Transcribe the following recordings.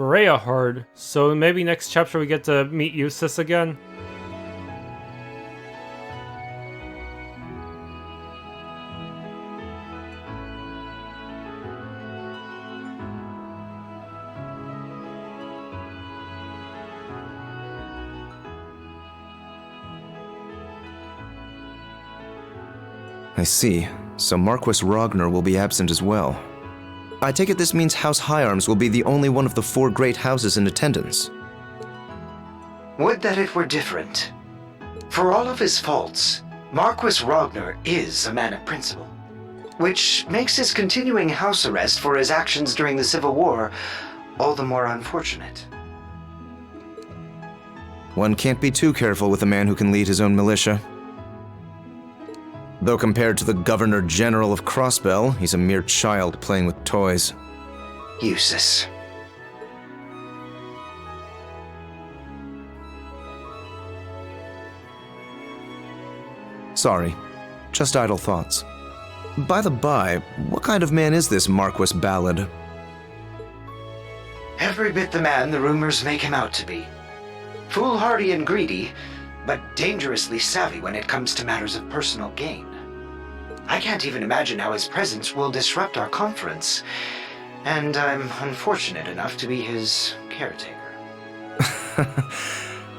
Berea Horde. So maybe next chapter we get to meet Jusis again? I see. So Marquis Rogner will be absent as well. I take it this means House High Arms will be the only one of the 4 great houses in attendance. Would that it were different. For all of his faults, Marquis Rogner is a man of principle, which makes his continuing house arrest for his actions during the Civil War all the more unfortunate. One can't be too careful with a man who can lead his own militia. Though compared to the Governor General of Crossbell, he's a mere child playing with toys. Jusis. Sorry, just idle thoughts. By the by, what kind of man is this Marquis Ballad? Every bit the man the rumors make him out to be. Foolhardy and greedy, but dangerously savvy when it comes to matters of personal gain. I can't even imagine how his presence will disrupt our conference, and I'm unfortunate enough to be his caretaker.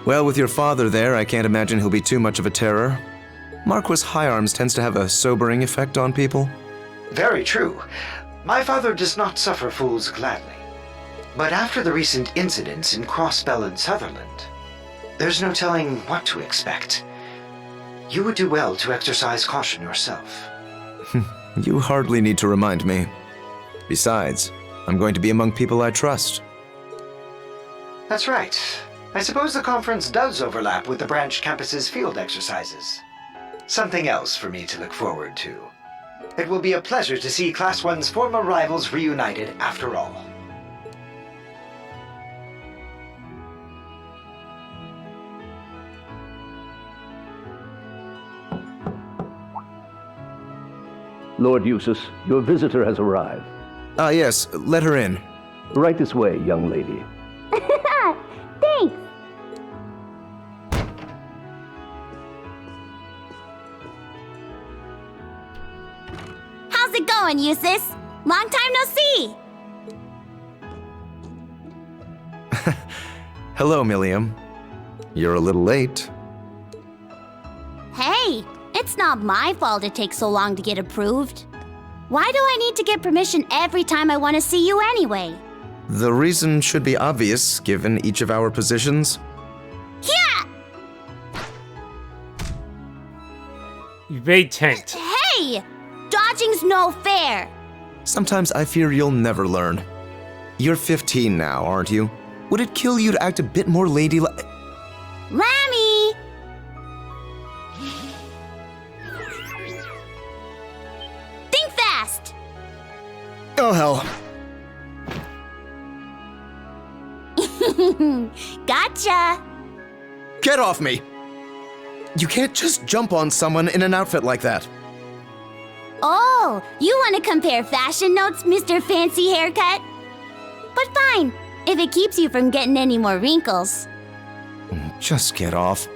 Well, with your father there, I can't imagine he'll be too much of a terror. Marquis High Arms tends to have a sobering effect on people. Very true. My father does not suffer fools gladly. But after the recent incidents in Crossbell and Sutherland, there's no telling what to expect. You would do well to exercise caution yourself. You hardly need to remind me. Besides, I'm going to be among people I trust. That's right. I suppose the conference does overlap with the branch campus's field exercises. Something else for me to look forward to. It will be a pleasure to see Class I's former rivals reunited after all. Lord Jusis, your visitor has arrived. Ah, yes, let her in. Right this way, young lady. Thanks! How's it going, Jusis? Long time no see! Hello, Millium. You're a little late. Hey, it's not my fault it takes so long to get approved. Why do I need to get permission every time I want to see you anyway? The reason should be obvious, given each of our positions. Yeah! Evade tanked. Hey! Dodging's no fair! Sometimes I fear you'll never learn. You're 15 now, aren't you? Would it kill you to act a bit more ladylike? Rami! Think fast! Oh, hell. Gotcha! Get off me! You can't just jump on someone in an outfit like that. Oh, you want to compare fashion notes, Mr. Fancy Haircut? But fine, if it keeps you from getting any more wrinkles. Just get off.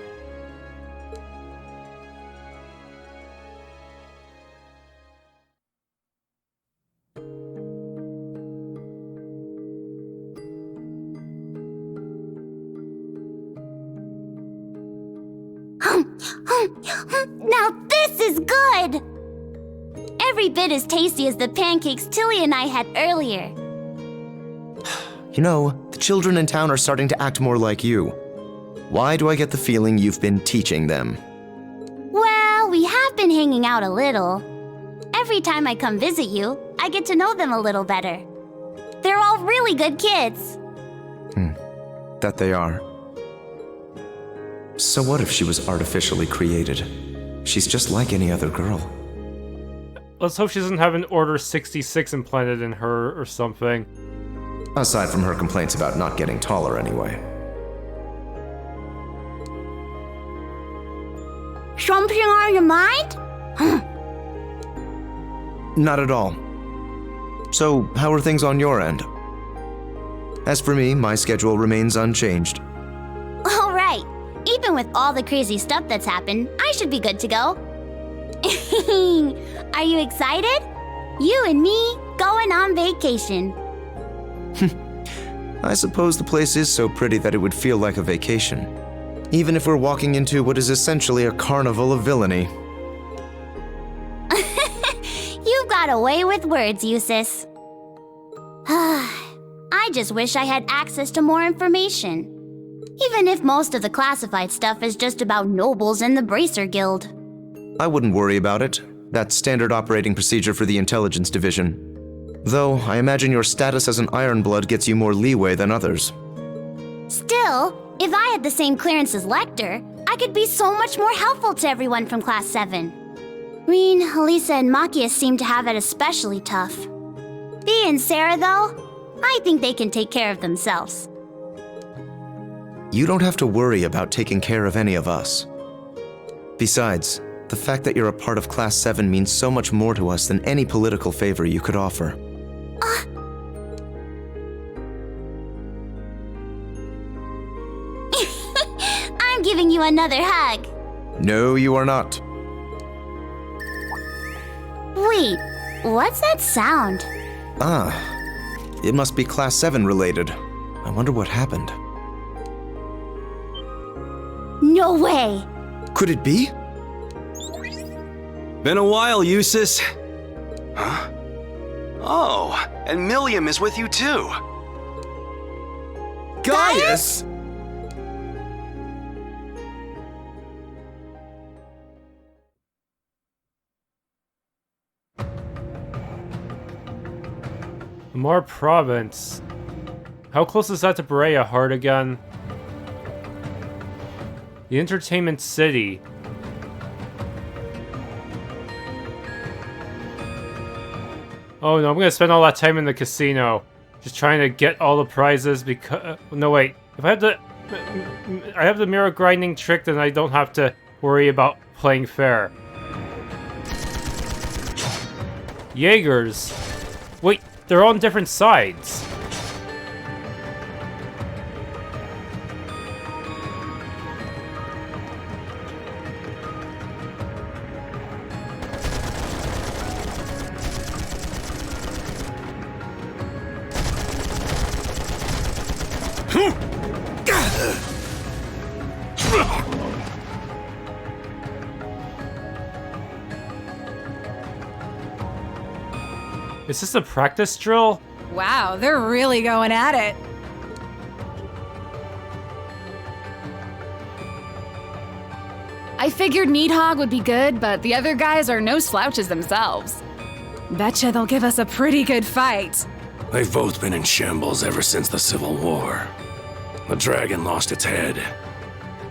Now this is good! Every bit as tasty as the pancakes Tilly and I had earlier. You know, the children in town are starting to act more like you. Why do I get the feeling you've been teaching them? Well, we have been hanging out a little. Every time I come visit you, I get to know them a little better. They're all really good kids. That they are. So what if she was artificially created? She's just like any other girl. Let's hope she doesn't have an Order 66 implanted in her or something. Aside from her complaints about not getting taller anyway. Something on your mind? Not at all. So, how are things on your end? As for me, my schedule remains unchanged. All right. Even with all the crazy stuff that's happened, I should be good to go. Are you excited? You and me going on vacation. I suppose the place is so pretty that it would feel like a vacation. Even if we're walking into what is essentially a carnival of villainy. You've got a way with words, Jusis. I just wish I had access to more information. Even if most of the classified stuff is just about nobles and the Bracer Guild. I wouldn't worry about it. That's standard operating procedure for the intelligence division. Though, I imagine your status as an Ironblood gets you more leeway than others. Still, if I had the same clearance as Lecter, I could be so much more helpful to everyone from Class 7. Rean, Elisa, and Marquis seem to have it especially tough. Bea and Sarah, though, I think they can take care of themselves. You don't have to worry about taking care of any of us. Besides, the fact that you're a part of Class 7 means so much more to us than any political favor you could offer. I'm giving you another hug. No, you are not. Wait, what's that sound? Ah, it must be Class 7 related. I wonder what happened. No way! Could it be? Been a while, Jusis. Huh? Oh, and Millium is with you too. Gaius! Amar Province. How close is that to Berea Heart again? The Entertainment City. Oh no, I'm gonna spend all that time in the casino. Just trying to get all the prizes because... no wait, if I have the mirror grinding trick, then I don't have to worry about playing fair. Jaegers. Wait, they're on different sides. Is this a practice drill? Wow, they're really going at it. I figured Nihon would be good, but the other guys are no slouches themselves. Betcha they'll give us a pretty good fight. They've both been in shambles ever since the Civil War. The dragon lost its head.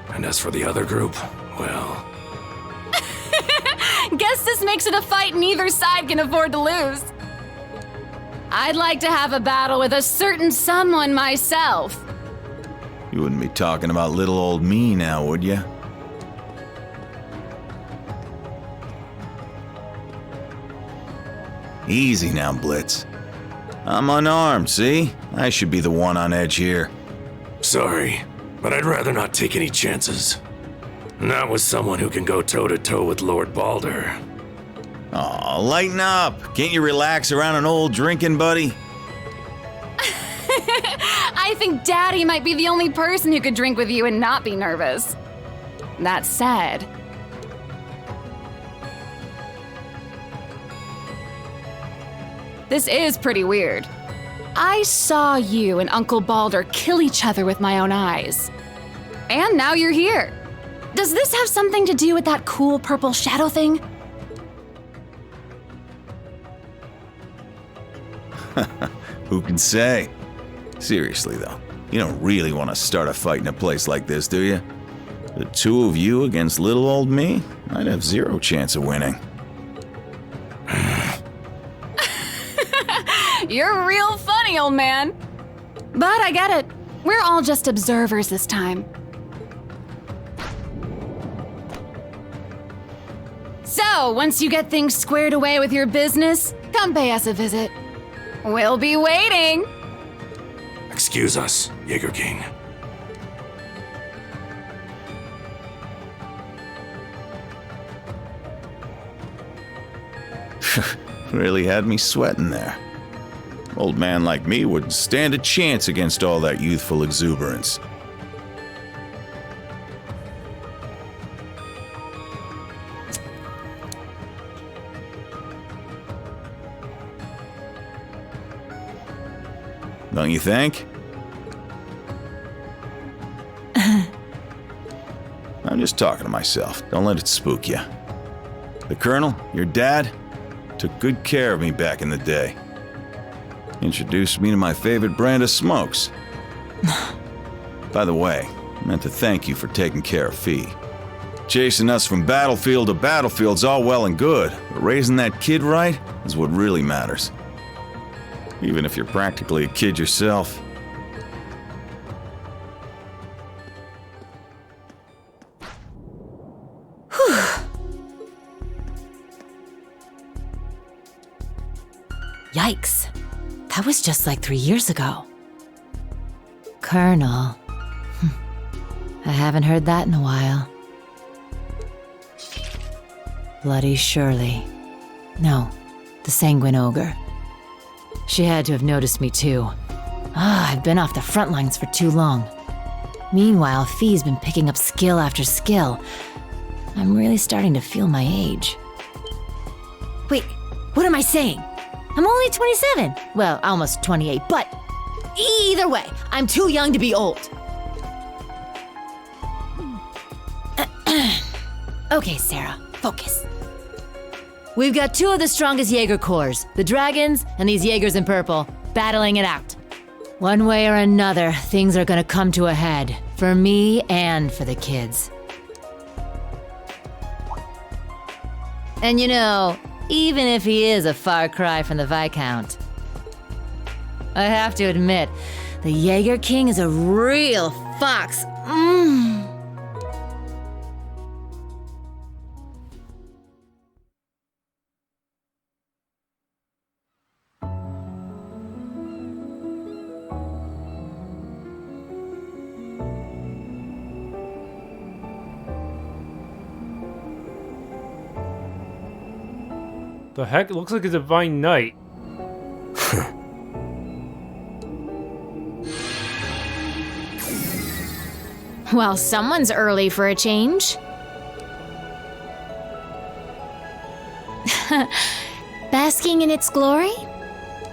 And as for the other group, well... Guess this makes it a fight neither side can afford to lose. I'd like to have a battle with a certain someone myself. You wouldn't be talking about little old me now, would you? Easy now, Blitz. I'm unarmed, see? I should be the one on edge here. Sorry, but I'd rather not take any chances. Not with someone who can go toe-to-toe with Lord Balder. Aw, lighten up. Can't you relax around an old drinking buddy? I think Daddy might be the only person who could drink with you and not be nervous. That said... this is pretty weird. I saw you and Uncle Balder kill each other with my own eyes. And now you're here. Does this have something to do with that cool purple shadow thing? Who can say? Seriously, though, you don't really want to start a fight in a place like this, do you? The two of you against little old me? I'd have zero chance of winning. You're real funny, old man. But I get it. We're all just observers this time. So, once you get things squared away with your business, come pay us a visit. We'll be waiting. Excuse us, Jaeger King. Really had me sweating there. Old man like me wouldn't stand a chance against all that youthful exuberance. Don't you think? I'm just talking to myself. Don't let it spook you. The Colonel, your dad, took good care of me back in the day. Introduced me to my favorite brand of smokes. By the way, I meant to thank you for taking care of Fee. Chasing us from battlefield to battlefield's all well and good, but raising that kid right is what really matters. Even if you're practically a kid yourself. Yikes. That was just like 3 years ago. Colonel. I haven't heard that in a while. Bloody Shirley. No, the Sanguine Ogre. She had to have noticed me too. I've been off the front lines for too long. Meanwhile, Fee's been picking up skill after skill. I'm really starting to feel my age. Wait, what am I saying? I'm only 27. Well, almost 28, but either way, I'm too young to be old. Okay, Sarah, focus. We've got two of the strongest Jaeger corps, the Dragons and these Jaegers in purple, battling it out. One way or another, things are gonna come to a head, for me and for the kids. And you know, even if he is a far cry from the Viscount, I have to admit, the Jaeger King is a real fox. The heck? It looks like a divine knight. Well, someone's early for a change. Basking in its glory?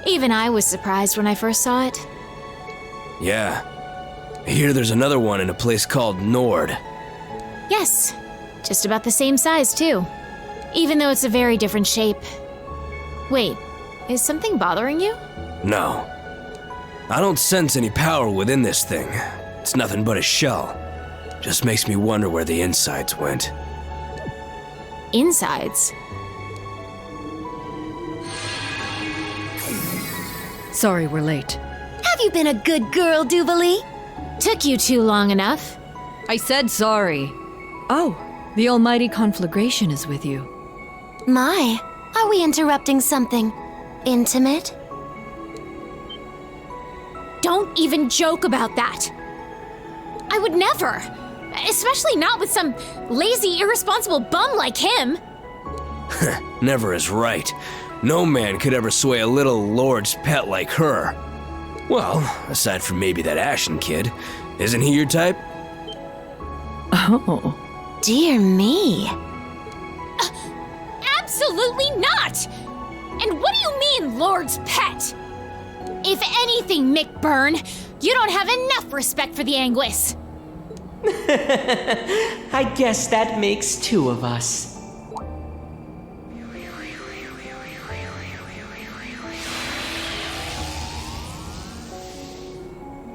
Even I was surprised when I first saw it. Yeah. I hear there's another one in a place called Nord. Yes, just about the same size, too. Even though it's a very different shape. Wait, is something bothering you? No. I don't sense any power within this thing. It's nothing but a shell. Just makes me wonder where the insides went. Insides? Sorry we're late. Have you been a good girl, Duvalie? Took you too long enough. I said sorry. Oh, the almighty conflagration is with you. My, are we interrupting something intimate? Don't even joke about that. I would never. Especially not with some lazy, irresponsible bum like him. Never is right. No man could ever sway a little lord's pet like her. Well, aside from maybe that Ashen kid. Isn't he your type? Oh. Dear me. Absolutely not! And what do you mean, Lord's pet? If anything, Mick Byrne, you don't have enough respect for the Anguis. I guess that makes two of us.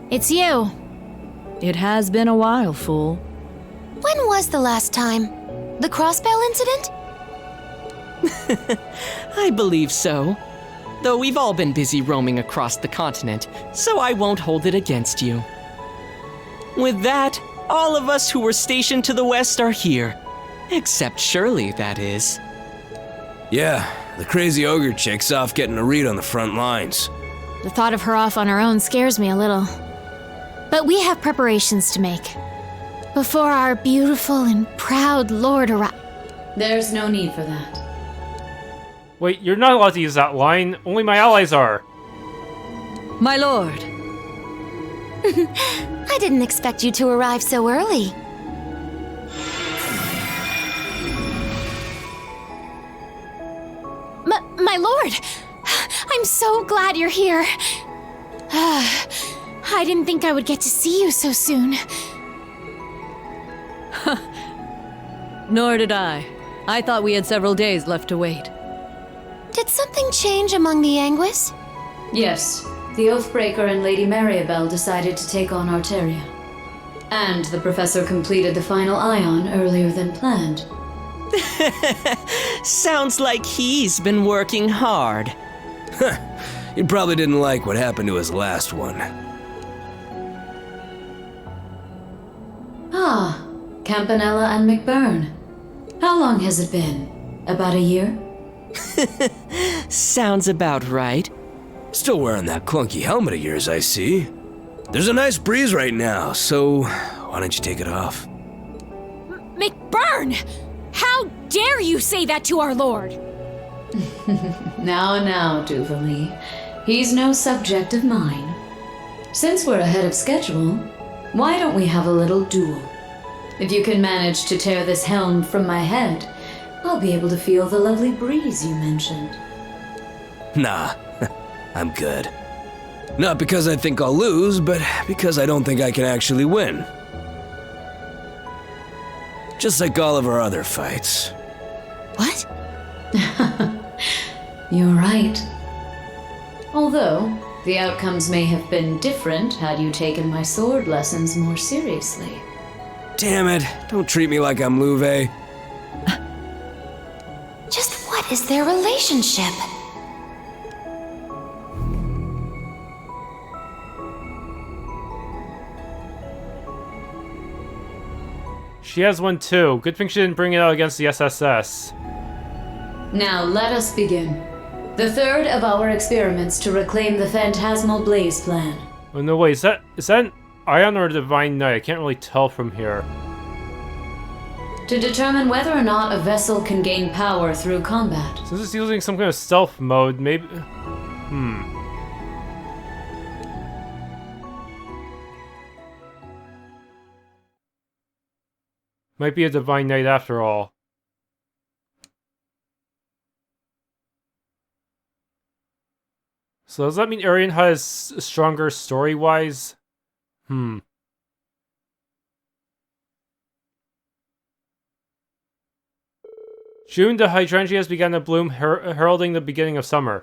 It's you. It has been a while, fool. When was the last time? The crossbell incident? I believe so. Though we've all been busy roaming across the continent, so I won't hold it against you. With that, all of us who were stationed to the west are here. Except Shirley, that is. Yeah, the crazy ogre chick's off getting a read on the front lines. The thought of her off on her own scares me a little. But we have preparations to make. Before our beautiful and proud lord arrives. There's no need for that. Wait, you're not allowed to use that line. Only my allies are. My lord. I didn't expect you to arrive so early. My lord! I'm so glad you're here. I didn't think I would get to see you so soon. Nor did I. I thought we had several days left to wait. Did something change among the Anguis? Yes, the Oathbreaker and Lady Mariabelle decided to take on Arteria. And the Professor completed the final ion earlier than planned. Sounds like he's been working hard. He probably didn't like what happened to his last one. Ah, Campanella and McBurn. How long has it been? About a year? Sounds about right. Still wearing that clunky helmet of yours, I see. There's a nice breeze right now, so why don't you take it off? McBurn! How dare you say that to our lord? Now, Duvalie. He's no subject of mine. Since we're ahead of schedule, why don't we have a little duel? If you can manage to tear this helm from my head, I'll be able to feel the lovely breeze you mentioned. Nah, I'm good. Not because I think I'll lose, but because I don't think I can actually win. Just like all of our other fights. What? You're right. Although, the outcomes may have been different had you taken my sword lessons more seriously. Damn it, don't treat me like I'm Louve. Just what is their relationship? She has one too. Good thing she didn't bring it out against the SSS. Now let us begin. The third of our experiments to reclaim the Phantasmal Blaze Plan. Oh no, wait, is that an Ion or a Divine Knight? I can't really tell from here. To determine whether or not a vessel can gain power through combat. Since it's using some kind of stealth mode, maybe... Might be a Divine Knight after all. So does that mean Arian has stronger story-wise? June, the hydrangeas began to bloom, heralding the beginning of summer.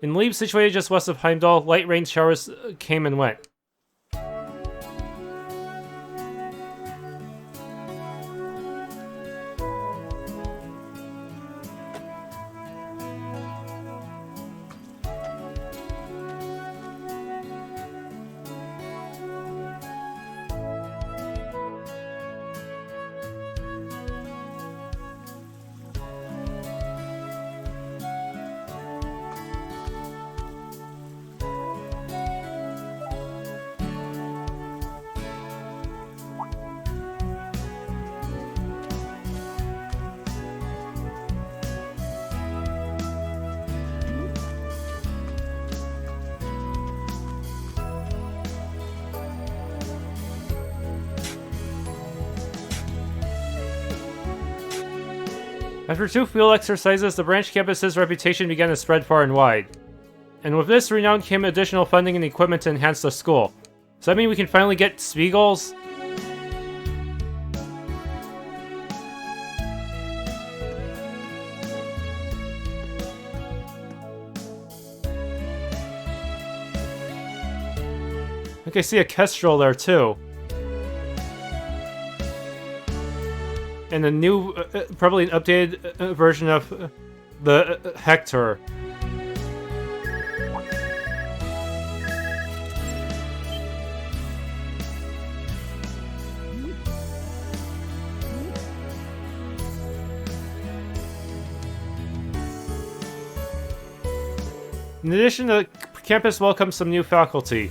In Lieb, situated just west of Heimdall, light rain showers came and went. After 2 field exercises, the branch campus's reputation began to spread far and wide. And with this renown came additional funding and equipment to enhance the school. Does that mean we can finally get Spiegels? I see a Kestrel there too. And a new, probably an updated version of the Hector. In addition, the campus welcomes some new faculty.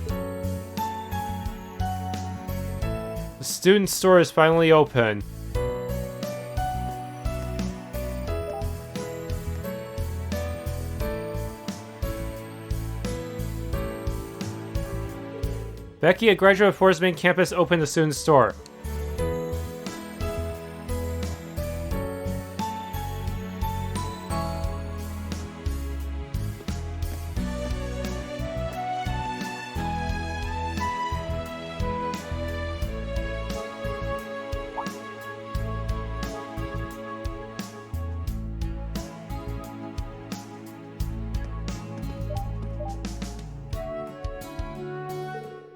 student store is finally open. Becky, a graduate of Ford's main campus, opened the student store.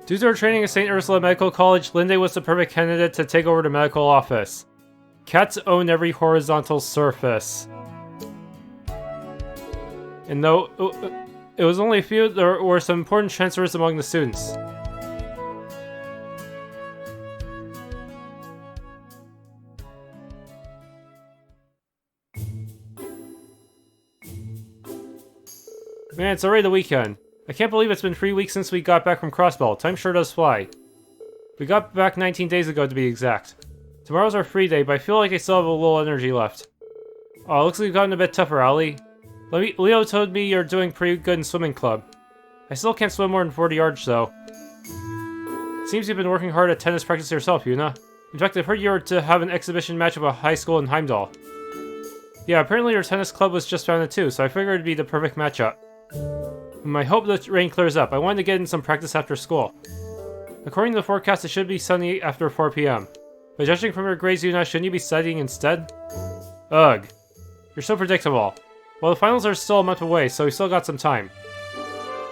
Due to her training at St. Ursula Medical College, Linde was the perfect candidate to take over the medical office. Cats own every horizontal surface. And though it was only a few, there were some important transfers among the students. Man, it's already the weekend. I can't believe it's been 3 weeks since we got back from Crossbell. Time sure does fly. We got back 19 days ago to be exact. Tomorrow's our free day, but I feel like I still have a little energy left. Oh, looks like you've gotten a bit tougher, Ali. Leo told me you're doing pretty good in swimming club. I still can't swim more than 40 yards, though. Seems you've been working hard at tennis practice yourself, Yuna. In fact, I've heard you were to have an exhibition match of a high school in Heimdall. Yeah, apparently your tennis club was just founded too, so I figured it'd be the perfect matchup. I hope the rain clears up. I wanted to get in some practice after school. According to the forecast, it should be sunny after 4 p.m. But judging from your grades, Yuna, shouldn't you be studying instead? Ugh. You're so predictable. Well, the finals are still a month away, so we still got some time.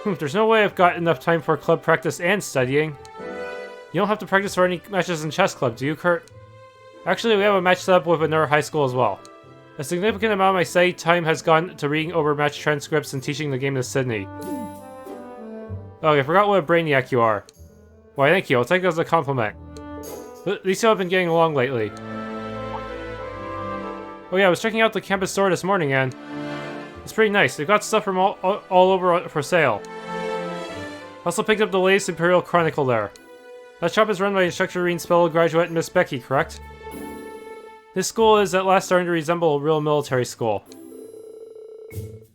There's no way I've got enough time for club practice and studying. You don't have to practice for any matches in chess club, do you, Kurt? Actually, we have a match set up with another high school as well. A significant amount of my study time has gone to reading over match transcripts and teaching the game to Sydney. Oh, I forgot what a brainiac you are. Why, thank you. I'll take it as a compliment. At least you have been getting along lately. Oh yeah, I was checking out the campus store this morning and it's pretty nice. They've got stuff from all over for sale. Also picked up the latest Imperial Chronicle there. That shop is run by Instructor Rean's fellow graduate Miss Becky, correct? This school is at last starting to resemble a real military school.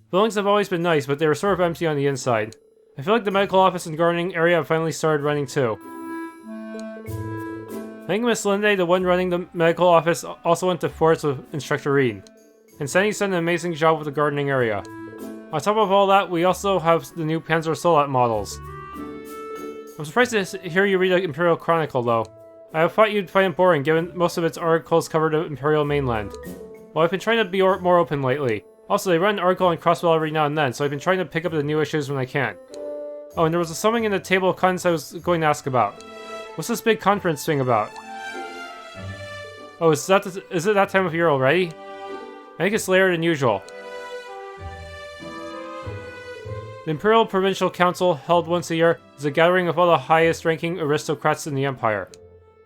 Buildings have always been nice, but they were sort of empty on the inside. I feel like the medical office and gardening area have finally started running too. I think Miss Linde, the one running the medical office, also went to Forts with Instructor Rean. And Sandy's done an amazing job with the gardening area. On top of all that, we also have the new Panzer Soldat models. I'm surprised to hear you read the Imperial Chronicle though. I thought you'd find it boring, given most of its articles cover the Imperial mainland. Well, I've been trying to be more open lately. Also, they run an article on Crossbell every now and then, so I've been trying to pick up the new issues when I can. Oh, and there was something in the table of contents I was going to ask about. What's this big conference thing about? Oh, is it that time of year already? I think it's later than usual. The Imperial Provincial Council, held once a year, is a gathering of all the highest-ranking aristocrats in the Empire.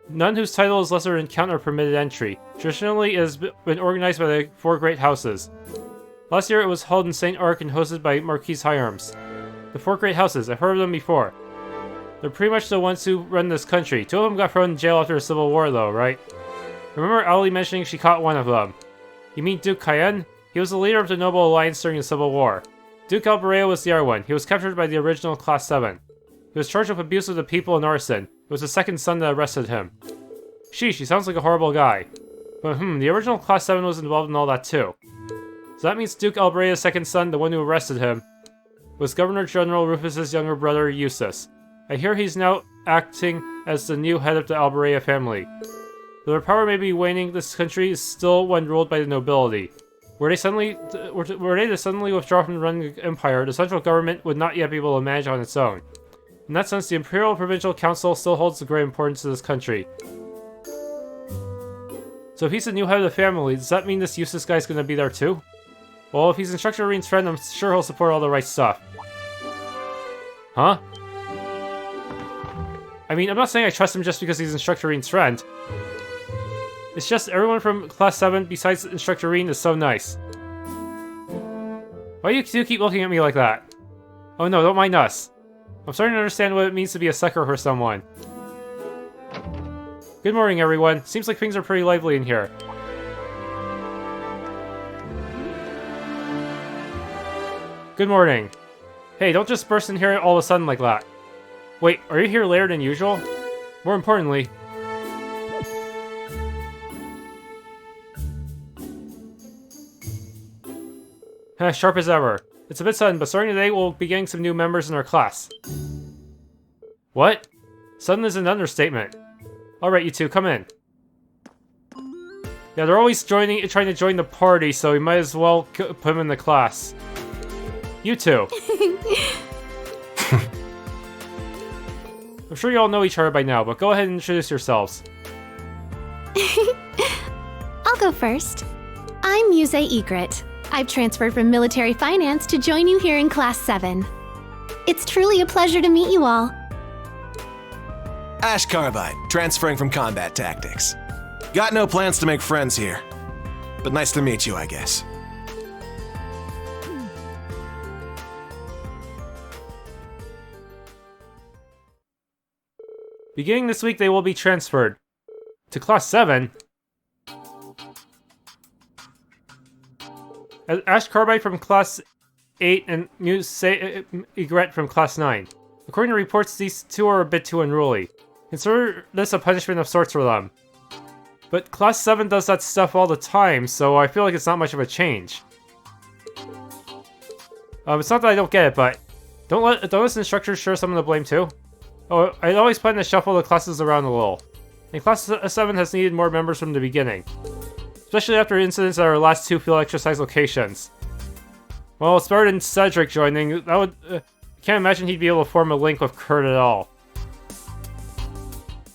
None whose title is lesser than Count are permitted entry. Traditionally, it has been organized by the 4 great houses. Last year, it was held in St. Arc and hosted by Marquis Rogner. The 4 great houses, I've heard of them before. They're pretty much the ones who run this country. 2 of them got thrown in jail after the Civil War, though, right? Remember Ali mentioning she caught one of them. You mean Duke Cayenne? He was the leader of the Noble Alliance during the Civil War. Duke Albarea was the other one. He was captured by the original Class VII. He was charged with abuse of the people and arson. It was the second son that arrested him. Sheesh, he sounds like a horrible guy. But the original Class VII was involved in all that too. So that means Duke Alberea's second son, the one who arrested him, was Governor General Rufus's younger brother, Jusis. I hear he's now acting as the new head of the Alberea family. Though their power may be waning, this country is still one ruled by the nobility. Were they to suddenly withdraw from running the empire, the central government would not yet be able to manage on its own. In that sense, the Imperial Provincial Council still holds a great importance to this country. So if he's the new head of the family, does that mean this Jusis guy's gonna be there too? Well, if he's Instructor Rean's friend, I'm sure he'll support all the right stuff. Huh? I mean, I'm not saying I trust him just because he's Instructor Rean's friend. It's just everyone from Class 7 besides Instructor Rean is so nice. Why do you two keep looking at me like that? Oh no, don't mind us. I'm starting to understand what it means to be a sucker for someone. Good morning, everyone. Seems like things are pretty lively in here. Good morning. Hey, don't just burst in here all of a sudden like that. Wait, are you here later than usual? More importantly... Sharp as ever. It's a bit sudden, but starting today we'll be getting some new members in our class. What? Sudden is an understatement. Alright, you two, come in. Yeah, they're always trying to join the party, so we might as well put them in the class. You two. I'm sure you all know each other by now, but go ahead and introduce yourselves. I'll go first. I'm Muse Egret. I've transferred from military finance to join you here in Class 7. It's truly a pleasure to meet you all. Ash Carbide, transferring from combat tactics. Got no plans to make friends here, but nice to meet you, I guess. Beginning this week, they will be transferred to Class 7. Ash Carbide from Class 8 and Muse Egret from Class 9. According to reports, these two are a bit too unruly. Consider this a punishment of sorts for them. But Class 7 does that stuff all the time, so I feel like it's not much of a change. It's not that I don't get it, but don't this instructor share some of the blame too? Oh, I always plan to shuffle the classes around a little. And Class 7 has needed more members from the beginning. Especially after incidents at our last two field exercise locations. Well, it's better than Cedric joining. That would... I can't imagine he'd be able to form a link with Kurt at all.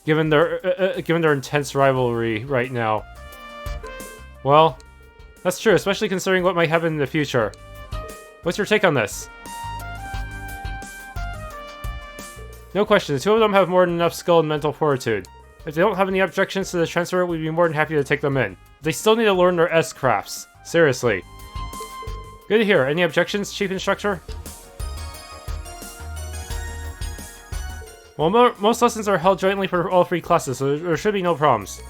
Given their intense rivalry right now. Well, that's true, especially considering what might happen in the future. What's your take on this? No question, the two of them have more than enough skill and mental fortitude. If they don't have any objections to the transfer, we'd be more than happy to take them in. They still need to learn their S-crafts. Seriously. Good to hear. Any objections, Chief Instructor? Well, most lessons are held jointly for all three classes, so there should be no problems.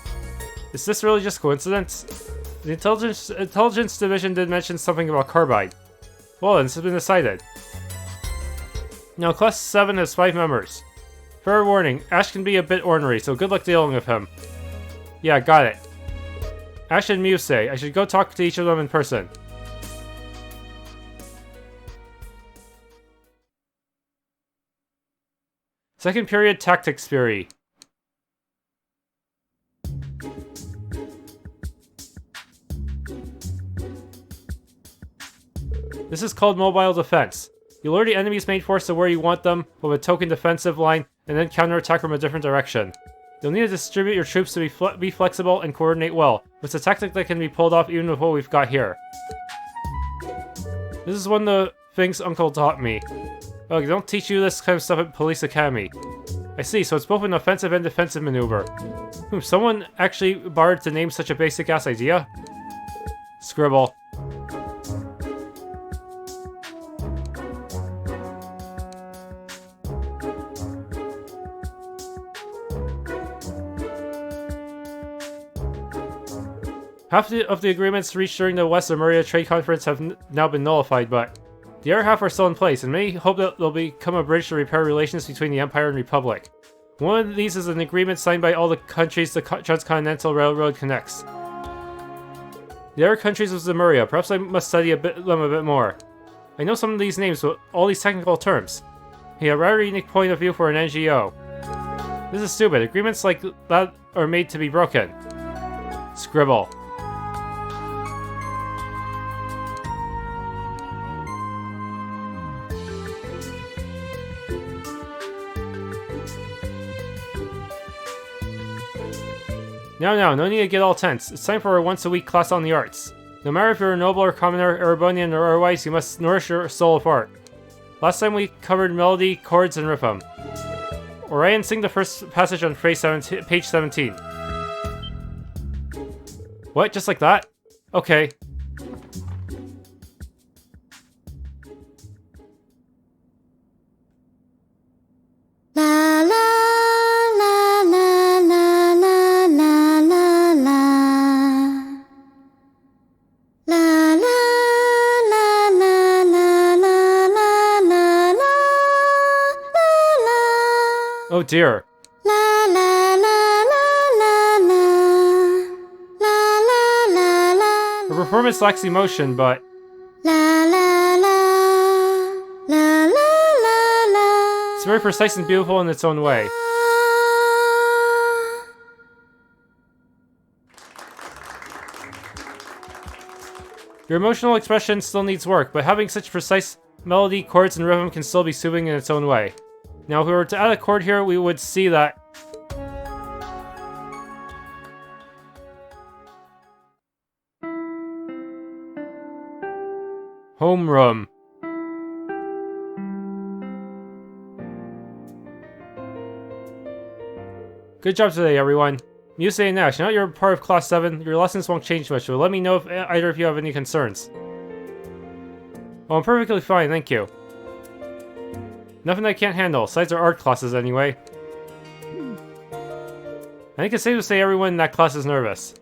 Is this really just coincidence? The Intelligence Division did mention something about Carbide. Well, then, this has been decided. Now, Class 7 has 5 members. Fair warning, Ash can be a bit ornery, so good luck dealing with him. Yeah, got it. Ash and Muse, I should go talk to each of them in person. Second period Tactics Theory. This is called Mobile Defense. You lure the enemy's main force to where you want them with a token defensive line and then counterattack from a different direction. You'll need to distribute your troops to be flexible and coordinate well. It's a tactic that can be pulled off even with what we've got here. This is one of the things Uncle taught me. Oh, they don't teach you this kind of stuff at Police Academy. I see, so it's both an offensive and defensive maneuver. Someone actually bothered to name such a basic-ass idea? Scribble. Half of the agreements reached during the West Ambria Trade Conference have now been nullified, but the other half are still in place, and many hope that they'll become a bridge to repair relations between the Empire and Republic. One of these is an agreement signed by all the countries the Transcontinental Railroad connects. The other countries of Zemuria. Perhaps I must study them a bit more. I know some of these names, but all these technical terms. A rather unique point of view for an NGO. This is stupid. Agreements like that are made to be broken. Scribble. Now, no need to get all tense. It's time for a once-a-week class on the arts. No matter if you're a noble or commoner, Erebonian or otherwise, you must nourish your soul of art. Last time we covered melody, chords, and rhythm. Orion, sing the first passage on page 17. What? Just like that? Okay. La la la la la la Oh dear. La la la la la la. La la la la. Her performance lacks emotion, but La la la. La la la la. it's very precise and beautiful in its own way. Your emotional expression still needs work, but having such precise melody, chords, and rhythm can still be soothing in its own way. Now, if we were to add a chord here, we would see that homeroom. Good job today, everyone. Musei and Nash, now that you're part of Class 7, your lessons won't change much, but let me know if either of you have any concerns. Well, I'm perfectly fine, thank you. Nothing I can't handle, besides our art classes anyway. I think it's safe to say everyone in that class is nervous.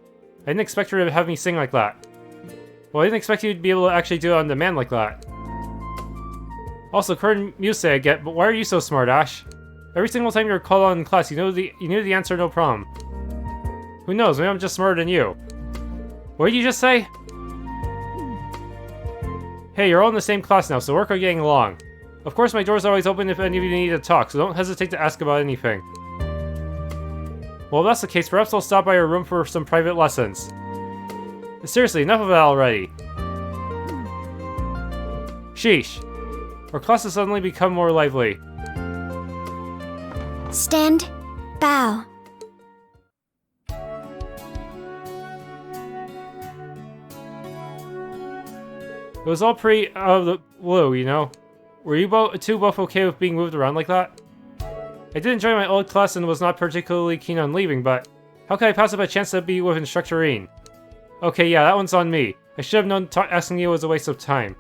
I didn't expect her to have me sing like that. Well, I didn't expect you to be able to actually do it on demand like that. Also, current Musei I get, but why are you so smart, Ash? Every single time you're called on in class, you knew the answer, no problem. Who knows, maybe I'm just smarter than you. What did you just say? Hey, you're all in the same class now, so work on getting along. Of course, my door's always open if any of you need to talk, so don't hesitate to ask about anything. Well, if that's the case, perhaps I'll stop by your room for some private lessons. Seriously, enough of that already. Sheesh. Our class has suddenly become more lively. Stand. Bow. It was all pretty out of the blue, you know? Were you both okay with being moved around like that? I did enjoy my old class and was not particularly keen on leaving, but how could I pass up a chance to be with Instructor Rean? Okay, yeah, that one's on me. I should have known asking you was a waste of time.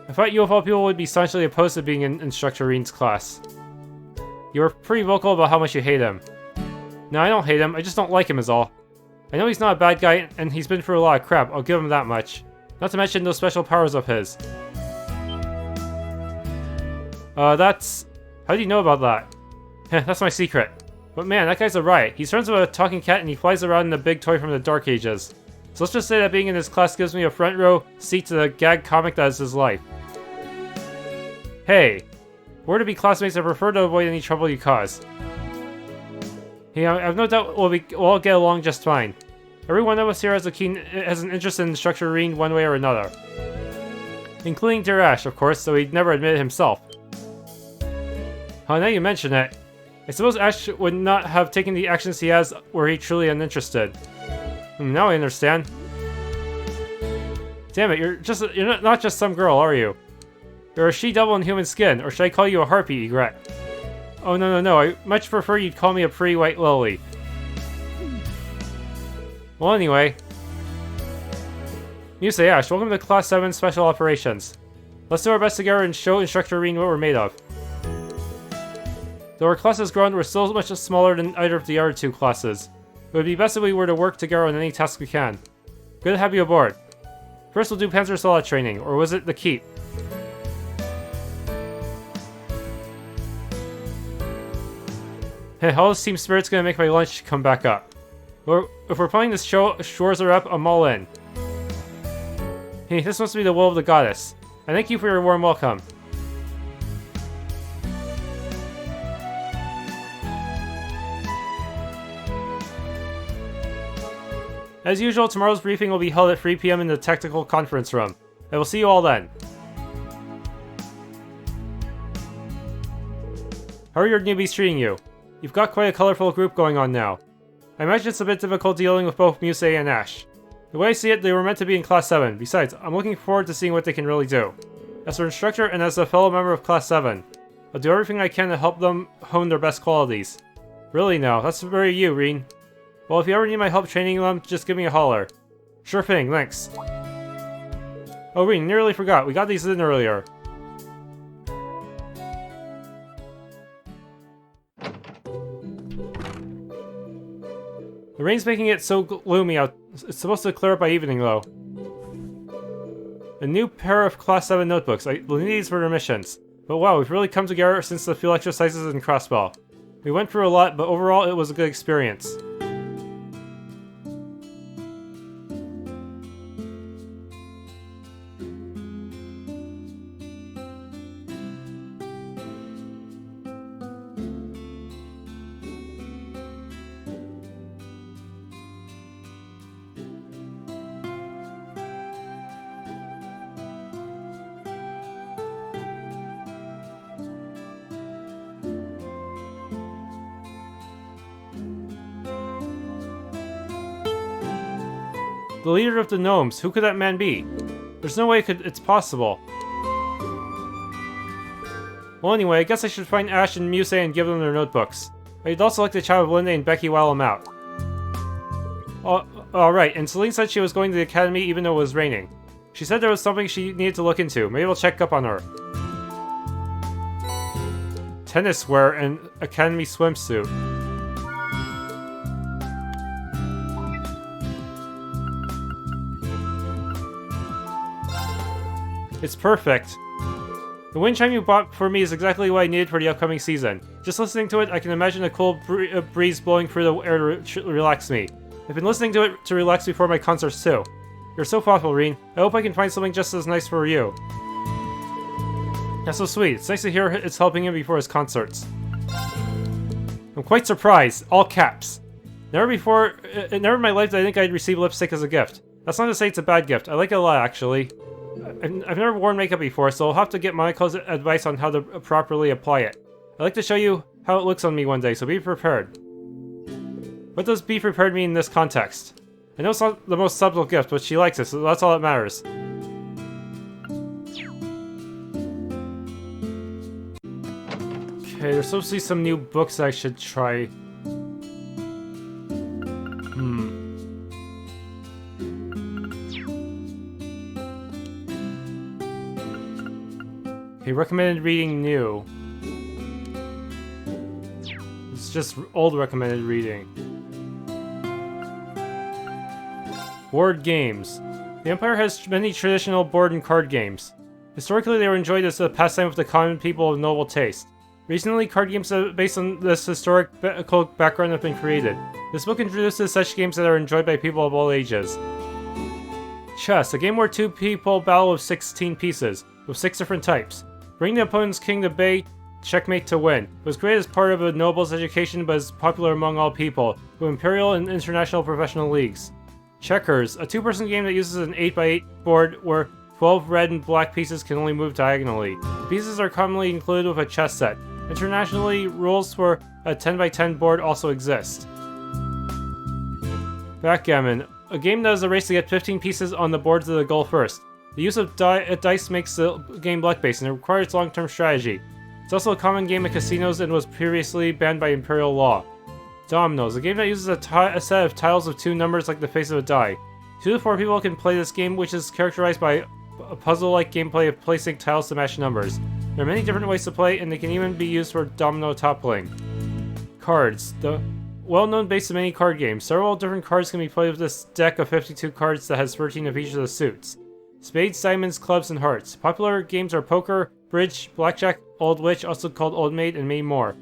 I thought you of all people would be staunchly opposed to being in Instructor Rean's class. You were pretty vocal about how much you hate him. No, I don't hate him, I just don't like him is all. I know he's not a bad guy, and he's been through a lot of crap, I'll give him that much. Not to mention those special powers of his. That's... How do you know about that? That's my secret. But man, that guy's a riot. He's friends with a talking cat and he flies around in a big toy from the Dark Ages. So let's just say that being in his class gives me a front row seat to the gag comic that is his life. Hey! We're to be classmates, I prefer to avoid any trouble you cause. Yeah, I have no doubt we'll all get along just fine. Every one of us here has an interest in Instructor Rean one way or another. Including dear Ash, of course, though he'd never admit it himself. Now you mention it, I suppose Ash would not have taken the actions he has were he truly uninterested. Now I understand. Damn it, you're not just some girl, are you? You're a she-devil in human skin, or should I call you a harpy, egret? Oh no, I much prefer you'd call me a pretty white lily. Well anyway. Musei, Ash, welcome to Class 7 Special Operations. Let's do our best together and show Instructor Rean what we're made of. Though our class has grown, we're still much smaller than either of the other two classes. It would be best if we were to work together on any task we can. Good to have you aboard. First we'll do Panzer Soldat training, or was it the keep? Hey, all this team spirit's gonna make my lunch come back up. If we're playing this show, shores are up, I'm all in. Hey, this must be the will of the goddess. I thank you for your warm welcome. As usual, tomorrow's briefing will be held at 3 PM in the technical conference room. I will see you all then. How are your newbies treating you? You've got quite a colorful group going on now. I imagine it's a bit difficult dealing with both Musei and Ash. The way I see it, they were meant to be in Class 7. Besides, I'm looking forward to seeing what they can really do. As their instructor and as a fellow member of Class 7, I'll do everything I can to help them hone their best qualities. Really now, that's very you, Rean. Well, if you ever need my help training them, just give me a holler. Sure thing, thanks. Oh, Rean, nearly forgot. We got these in earlier. The rain's making it so gloomy out. It's supposed to clear up by evening, though. A new pair of Class 7 notebooks. We'll need these for their missions. But wow, we've really come together since the field exercises and crossbow. We went through a lot, but overall it was a good experience. The leader of the gnomes, who could that man be? There's no way it's possible. Well anyway, I guess I should find Ash and Muse and give them their notebooks. I'd also like to chat with Linda and Becky while I'm out. Alright, and Celine said she was going to the academy even though it was raining. She said there was something she needed to look into. Maybe I'll check up on her. Tennis wear and academy swimsuit. It's perfect. The wind chime you bought for me is exactly what I needed for the upcoming season. Just listening to it, I can imagine a cool breeze blowing through the air to relax me. I've been listening to it to relax before my concerts too. You're so thoughtful, Rean. I hope I can find something just as nice for you. That's so sweet. It's nice to hear it's helping him before his concerts. I'm quite surprised. All caps. Never in my life did I think I'd receive lipstick as a gift. That's not to say it's a bad gift. I like it a lot, actually. I've never worn makeup before, so I'll have to get Moniko's advice on how to properly apply it. I'd like to show you how it looks on me one day, so be prepared. What does be prepared mean in this context? I know it's not the most subtle gift, but she likes it, so that's all that matters. Okay, there's supposed to be some new books I should try. Okay, recommended reading new. It's just old recommended reading. Board games. The Empire has many traditional board and card games. Historically, they were enjoyed as a pastime of the common people of noble taste. Recently, card games based on this historic background have been created. This book introduces such games that are enjoyed by people of all ages. Chess, a game where two people battle with 16 pieces, with 6 different types. Bring the opponent's king to bay, checkmate to win. It was created as part of a noble's education, but is popular among all people, with imperial and international professional leagues. Checkers, a 2-person game that uses an 8x8 board where 12 red and black pieces can only move diagonally. Pieces are commonly included with a chess set. Internationally, rules for a 10x10 board also exist. Backgammon, a game that is a race to get 15 pieces on the board to the goal first. The use of dice makes the game luck-based and it requires long-term strategy. It's also a common game at casinos and was previously banned by imperial law. Dominoes, a game that uses a set of tiles with 2 numbers like the face of a die. 2 to 4 people can play this game, which is characterized by a puzzle-like gameplay of placing tiles to match numbers. There are many different ways to play, and they can even be used for domino toppling. Cards, the well-known base of many card games. Several different cards can be played with this deck of 52 cards that has 13 of each of the suits. Spades, diamonds, clubs, and hearts. Popular games are poker, bridge, blackjack, Old Witch, also called Old Maid, and many more.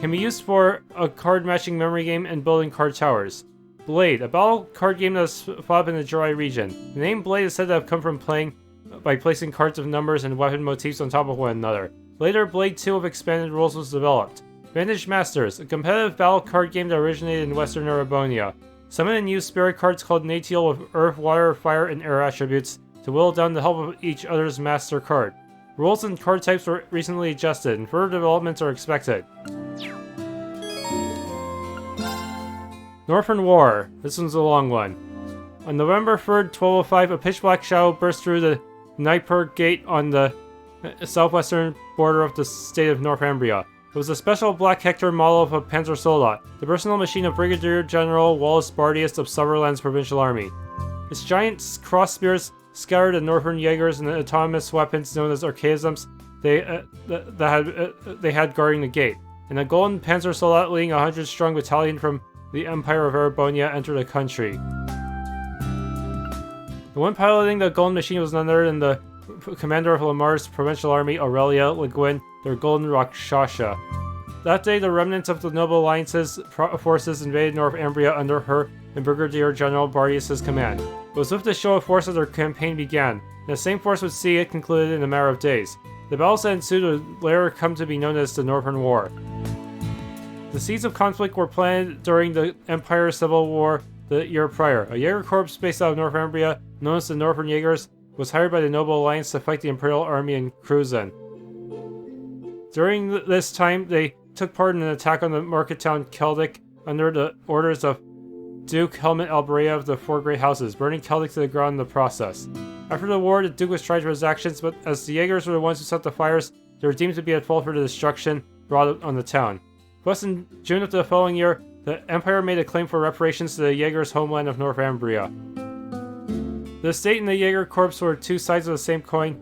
Can be used for a card-matching memory game and building card towers. Blade, a battle card game that is fought up in the Jirai region. The name Blade is said to have come from playing by placing cards of numbers and weapon motifs on top of one another. Later, Blade 2 with expanded rules was developed. Vantage Masters, a competitive battle card game that originated in western Erebonia. Summon and use spirit cards called Natiel with earth, water, fire, and air attributes to whittle down the help of each other's master card. Rules and card types were recently adjusted, and further developments are expected. Northern War. This one's a long one. On November 3rd, 1205, a pitch-black shadow burst through the Dnieper Gate on the southwestern border of the state of North Ambria. It was a special Black Hector model of a Panzer Soldat, the personal machine of Brigadier General Wallace Bardius of Sutherland's Provincial Army. Its giant cross spears scattered the northern Jaegers and the autonomous weapons known as archaisms they had guarding the gate, and a golden Panzer Soldat leading a 100-strong battalion from the Empire of Erebonia entered the country. The one piloting the golden machine was none other than the commander of Lamar's provincial army, Aurelia Le Guin, their golden Rakshasha. That day, the remnants of the Noble Alliance's forces invaded North Ambria under her and Brigadier General Bardius' command. It was with this show of force that their campaign began, and the same force would see it concluded in a matter of days. The battles that ensued would later come to be known as the Northern War. The seeds of conflict were planted during the Empire's Civil War the year prior. A Jaeger Corps based out of North Ambria, known as the Northern Jaegers, was hired by the Noble Alliance to fight the Imperial Army in Cruzen. During this time, they took part in an attack on the market town Keldic under the orders of Duke Helmut Albrea of the Four Great Houses, burning Keldic to the ground in the process. After the war, the Duke was tried for his actions, but as the Jaegers were the ones who set the fires, they were deemed to be at fault for the destruction brought on the town. Thus, in June of the following year, the Empire made a claim for reparations to the Jaegers' homeland of North Ambria. The state and the Jaeger Corps were two sides of the same coin.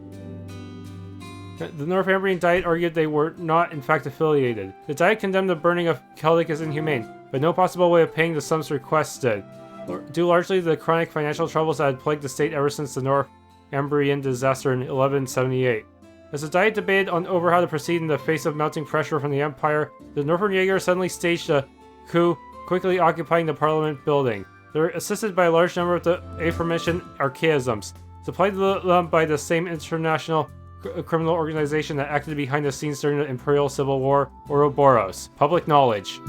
The North Ambrian Diet argued they were not, in fact, affiliated. The Diet condemned the burning of Keldic as inhumane, but no possible way of paying the sums requested, due largely to the chronic financial troubles that had plagued the state ever since the North Ambrian disaster in 1178. As the Diet debated over how to proceed in the face of mounting pressure from the Empire, the Northern Jaegers suddenly staged a coup, quickly occupying the Parliament building. They were assisted by a large number of the aforementioned archaisms, supplied to them by the same international criminal organization that acted behind the scenes during the Imperial Civil War, Ouroboros. Public knowledge.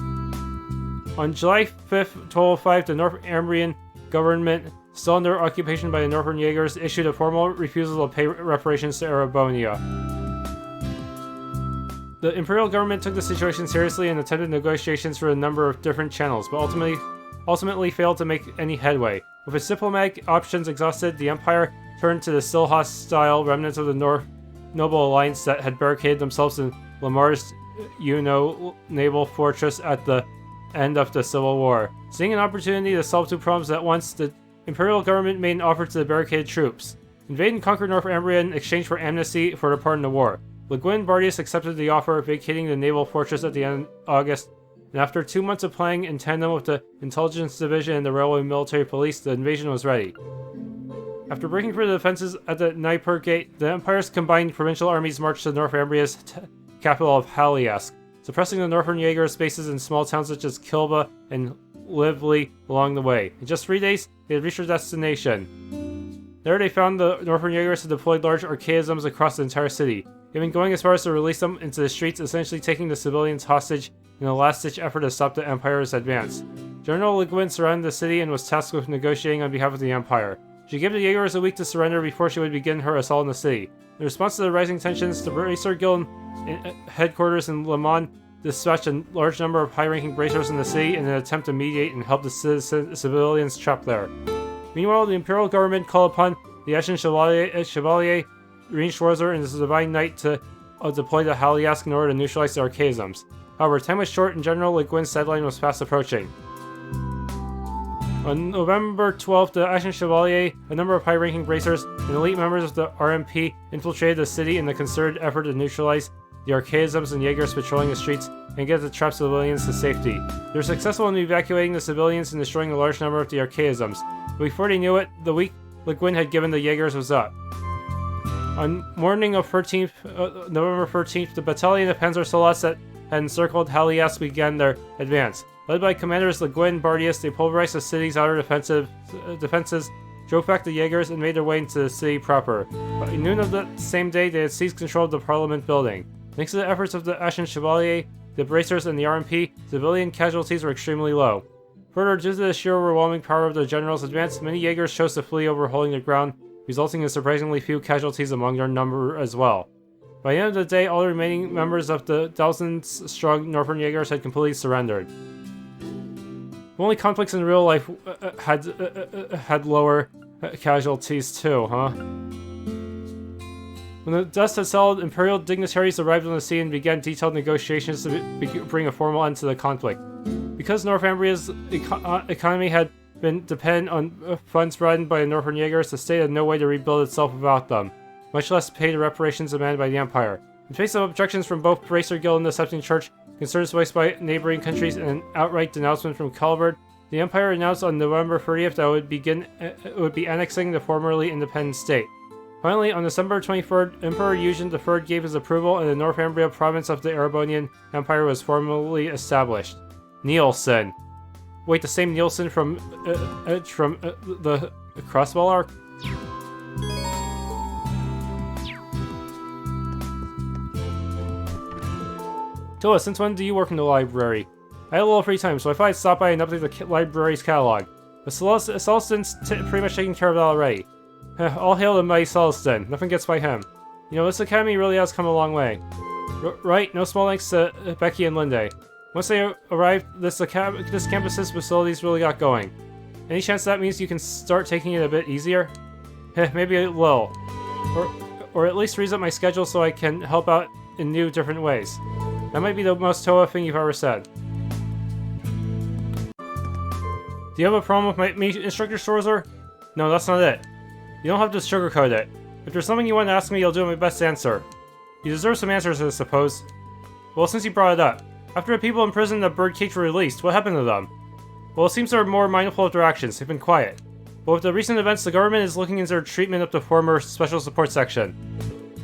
On July 5th, 1205, the North Ambrian government, still under occupation by the Northern Jaegers, issued a formal refusal to pay reparations to Erebonia. The Imperial government took the situation seriously and attempted negotiations through a number of different channels, but ultimately failed to make any headway. With its diplomatic options exhausted, the Empire turned to the still hostile remnants of the Noble Alliance that had barricaded themselves in Lamar's naval fortress at the end of the Civil War. Seeing an opportunity to solve two problems at once, the Imperial government made an offer to the barricaded troops. Invade and conquer North Ambria in exchange for amnesty for their part in the war. Le Guin Bardius accepted the offer, vacating the naval fortress at the end of August, and after 2 months of playing in tandem with the Intelligence Division and the Railway Military Police, the invasion was ready. After breaking through the defenses at the Naipur Gate, the Empire's combined provincial armies marched to North Ambria's capital of Haliask, suppressing the Northern Jaegers' bases in small towns such as Kilba and Lively along the way. In just 3 days, they had reached their destination. There they found the Northern Jaegers had deployed large archaisms across the entire city, even going as far as to release them into the streets, essentially taking the civilians hostage in a last-ditch effort to stop the Empire's advance. General Le Guin surrounded the city and was tasked with negotiating on behalf of the Empire. She gave the Jaegers a week to surrender before she would begin her assault on the city. In response to the rising tensions, the Bracer Guild headquarters in Le Mans dispatched a large number of high-ranking bracers in the city in an attempt to mediate and help the civilians trapped there. Meanwhile, the Imperial government called upon the Ashen Chevalier Rean Schwarzer and his Divine Knight to deploy to Haliask in order to neutralize the archaisms. However, time was short and General Le Guin's deadline was fast approaching. On November 12th, the Ashen Chevalier, a number of high-ranking bracers, and elite members of the RMP infiltrated the city in a concerted effort to neutralize the archaisms and Jaegers patrolling the streets and get the trapped civilians to safety. They were successful in evacuating the civilians and destroying a large number of the archaisms. But before they knew it, the week Le Guin had given the Jaegers was up. On morning of November 13th, the battalion of Panzer Solas that had encircled Haliask began their advance. Led by commanders Le Guin Bardius, they pulverized the city's outer defenses, drove back the Jaegers, and made their way into the city proper. By noon of the same day, they had seized control of the Parliament building. Thanks to the efforts of the Ashen Chevalier, the Bracers, and the RMP, civilian casualties were extremely low. Further, due to the sheer overwhelming power of the general's advance, many Jaegers chose to flee over holding their ground, resulting in surprisingly few casualties among their number as well. By the end of the day, all the remaining members of the thousands-strong Northern Jaegers had completely surrendered. Only conflicts in real life had lower casualties too, huh? When the dust had settled, Imperial dignitaries arrived on the scene and began detailed negotiations to bring a formal end to the conflict. Because North Ambria's economy had been dependent on funds provided by the Northern Jaegers, the state had no way to rebuild itself without them, much less pay the reparations demanded by the Empire. In face of objections from both Bracer Guild and the Septon Church, concerns voiced by neighboring countries, and an outright denouncement from Calvard, the Empire announced on November 30th that it would be annexing the formerly independent state. Finally, on December 23rd, Emperor Eugene III gave his approval and the North Ambria province of the Erebonian Empire was formally established. Nielsen. Wait, the same Nielsen from the Crossbell arc? Toa, since when do you work in the library? I had a little free time, so I thought I'd stop by and update the library's catalog. But Celestin's pretty much taking care of that already. All hail the mighty Celestin. Nothing gets by him. You know, this academy really has come a long way. Right? No small thanks to Becky and Linde. Once they arrived, this campus's facilities really got going. Any chance that means you can start taking it a bit easier? Maybe it will. Or at least freeze up my schedule so I can help out in new, different ways. That might be the most Toa thing you've ever said. Do you have a problem with me, Instructor Sorzer? No, that's not it. You don't have to sugarcoat it. If there's something you want to ask me, I'll do my best to answer. You deserve some answers, I suppose. Well, since you brought it up, after the people in prison in the bird cage were released, what happened to them? Well, it seems they're more mindful of their actions. They've been quiet. But with the recent events, the government is looking into their treatment of the former Special Support Section.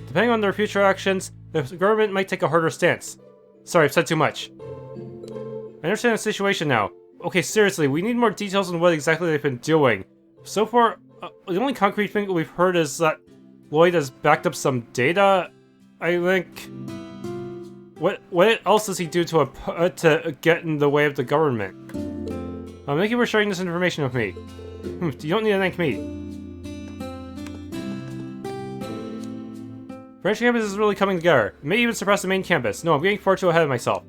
Depending on their future actions, the government might take a harder stance. Sorry, I've said too much. I understand the situation now. Okay, seriously, we need more details on what exactly they've been doing. So far, the only concrete thing that we've heard is that Lloyd has backed up some data, I think. What else does he do to get in the way of the government? Thank you for sharing this information with me. You don't need to thank me. Branch campus is really coming together. It may even surpass the main campus. No, I'm getting far too ahead of myself.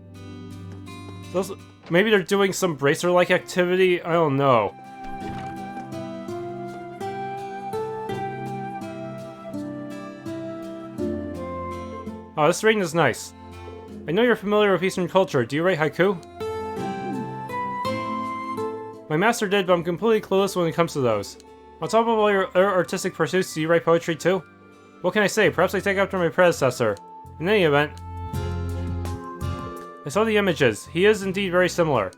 Maybe they're doing some bracer-like activity? I don't know. Oh, this rating is nice. I know you're familiar with Eastern culture. Do you write haiku? My master did, but I'm completely clueless when it comes to those. On top of all your artistic pursuits, do you write poetry too? What can I say? Perhaps I take after my predecessor. In any event, I saw the images. He is indeed very similar.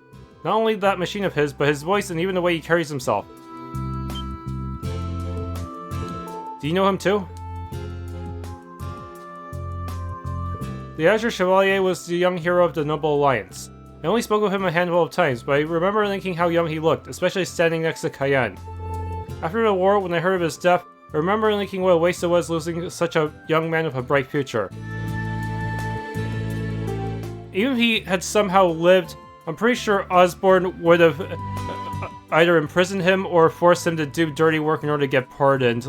Not only that machine of his, but his voice and even the way he carries himself. Do you know him too? The Azure Chevalier was the young hero of the Noble Alliance. I only spoke with him a handful of times, but I remember thinking how young he looked, especially standing next to Cayenne. After the war, when I heard of his death, I remember thinking what a waste it was losing such a young man with a bright future. Even if he had somehow lived, I'm pretty sure Osborne would have either imprisoned him or forced him to do dirty work in order to get pardoned,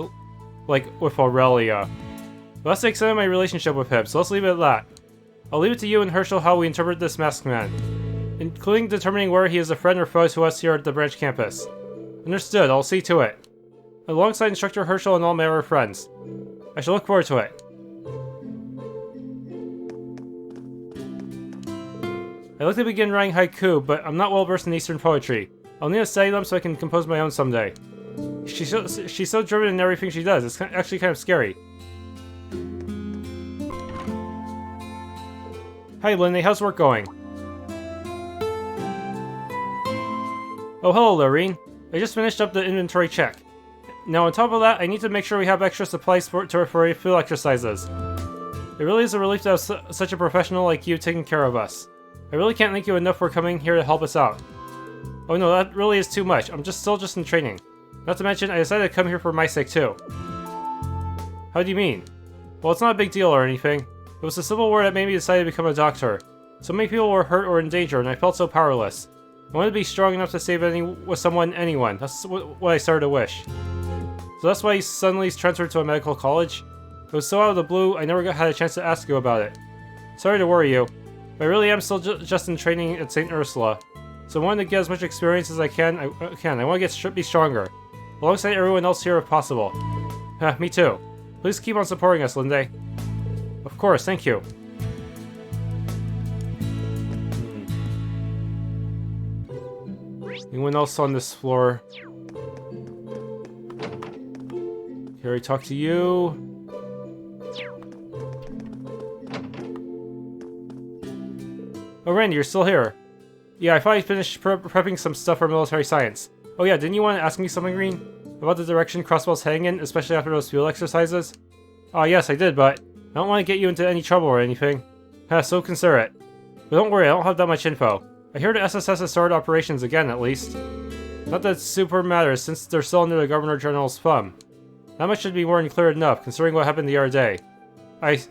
like with Aurelia. But that's the extent of my relationship with him, so let's leave it at that. I'll leave it to you and Herschel how we interpret this masked man, including determining whether he is a friend or foe to us here at the branch campus. Understood, I'll see to it. Alongside Instructor Herschel and all my other friends. I shall look forward to it. I'd like to begin writing haiku, but I'm not well versed in Eastern poetry. I'll need to study them so I can compose my own someday. She's so driven in everything she does, it's actually kind of scary. Hi Lindy, how's work going? Oh hello Rean. I just finished up the inventory check. Now on top of that, I need to make sure we have extra supplies for field exercises. It really is a relief to have such a professional like you taking care of us. I really can't thank you enough for coming here to help us out. Oh no, that really is too much. I'm still in training. Not to mention, I decided to come here for my sake too. How do you mean? Well, it's not a big deal or anything. It was the Civil War that made me decide to become a doctor. So many people were hurt or in danger, and I felt so powerless. I wanted to be strong enough to save anyone. That's what I started to wish. So that's why he suddenly transferred to a medical college? It was so out of the blue, I never had a chance to ask you about it. Sorry to worry you, but I really am still just in training at St. Ursula. So I wanted to get as much experience as I can. I want to be stronger, alongside everyone else here if possible. Me too. Please keep on supporting us, Linde. Of course, thank you. Anyone else on this floor? Here, I talk to you. Oh, Randy, you're still here. Yeah, I thought I finished prepping some stuff for military science. Oh yeah, didn't you want to ask me something, Rean? about the direction crossbow's heading in, especially after those field exercises? Ah, yes, I did, but I don't want to get you into any trouble or anything. So consider it. But don't worry, I don't have that much info. I hear the SSS has started operations again, at least. Not that it super matters, since they're still under the Governor General's thumb. That much should be more than clear enough, considering what happened the other day.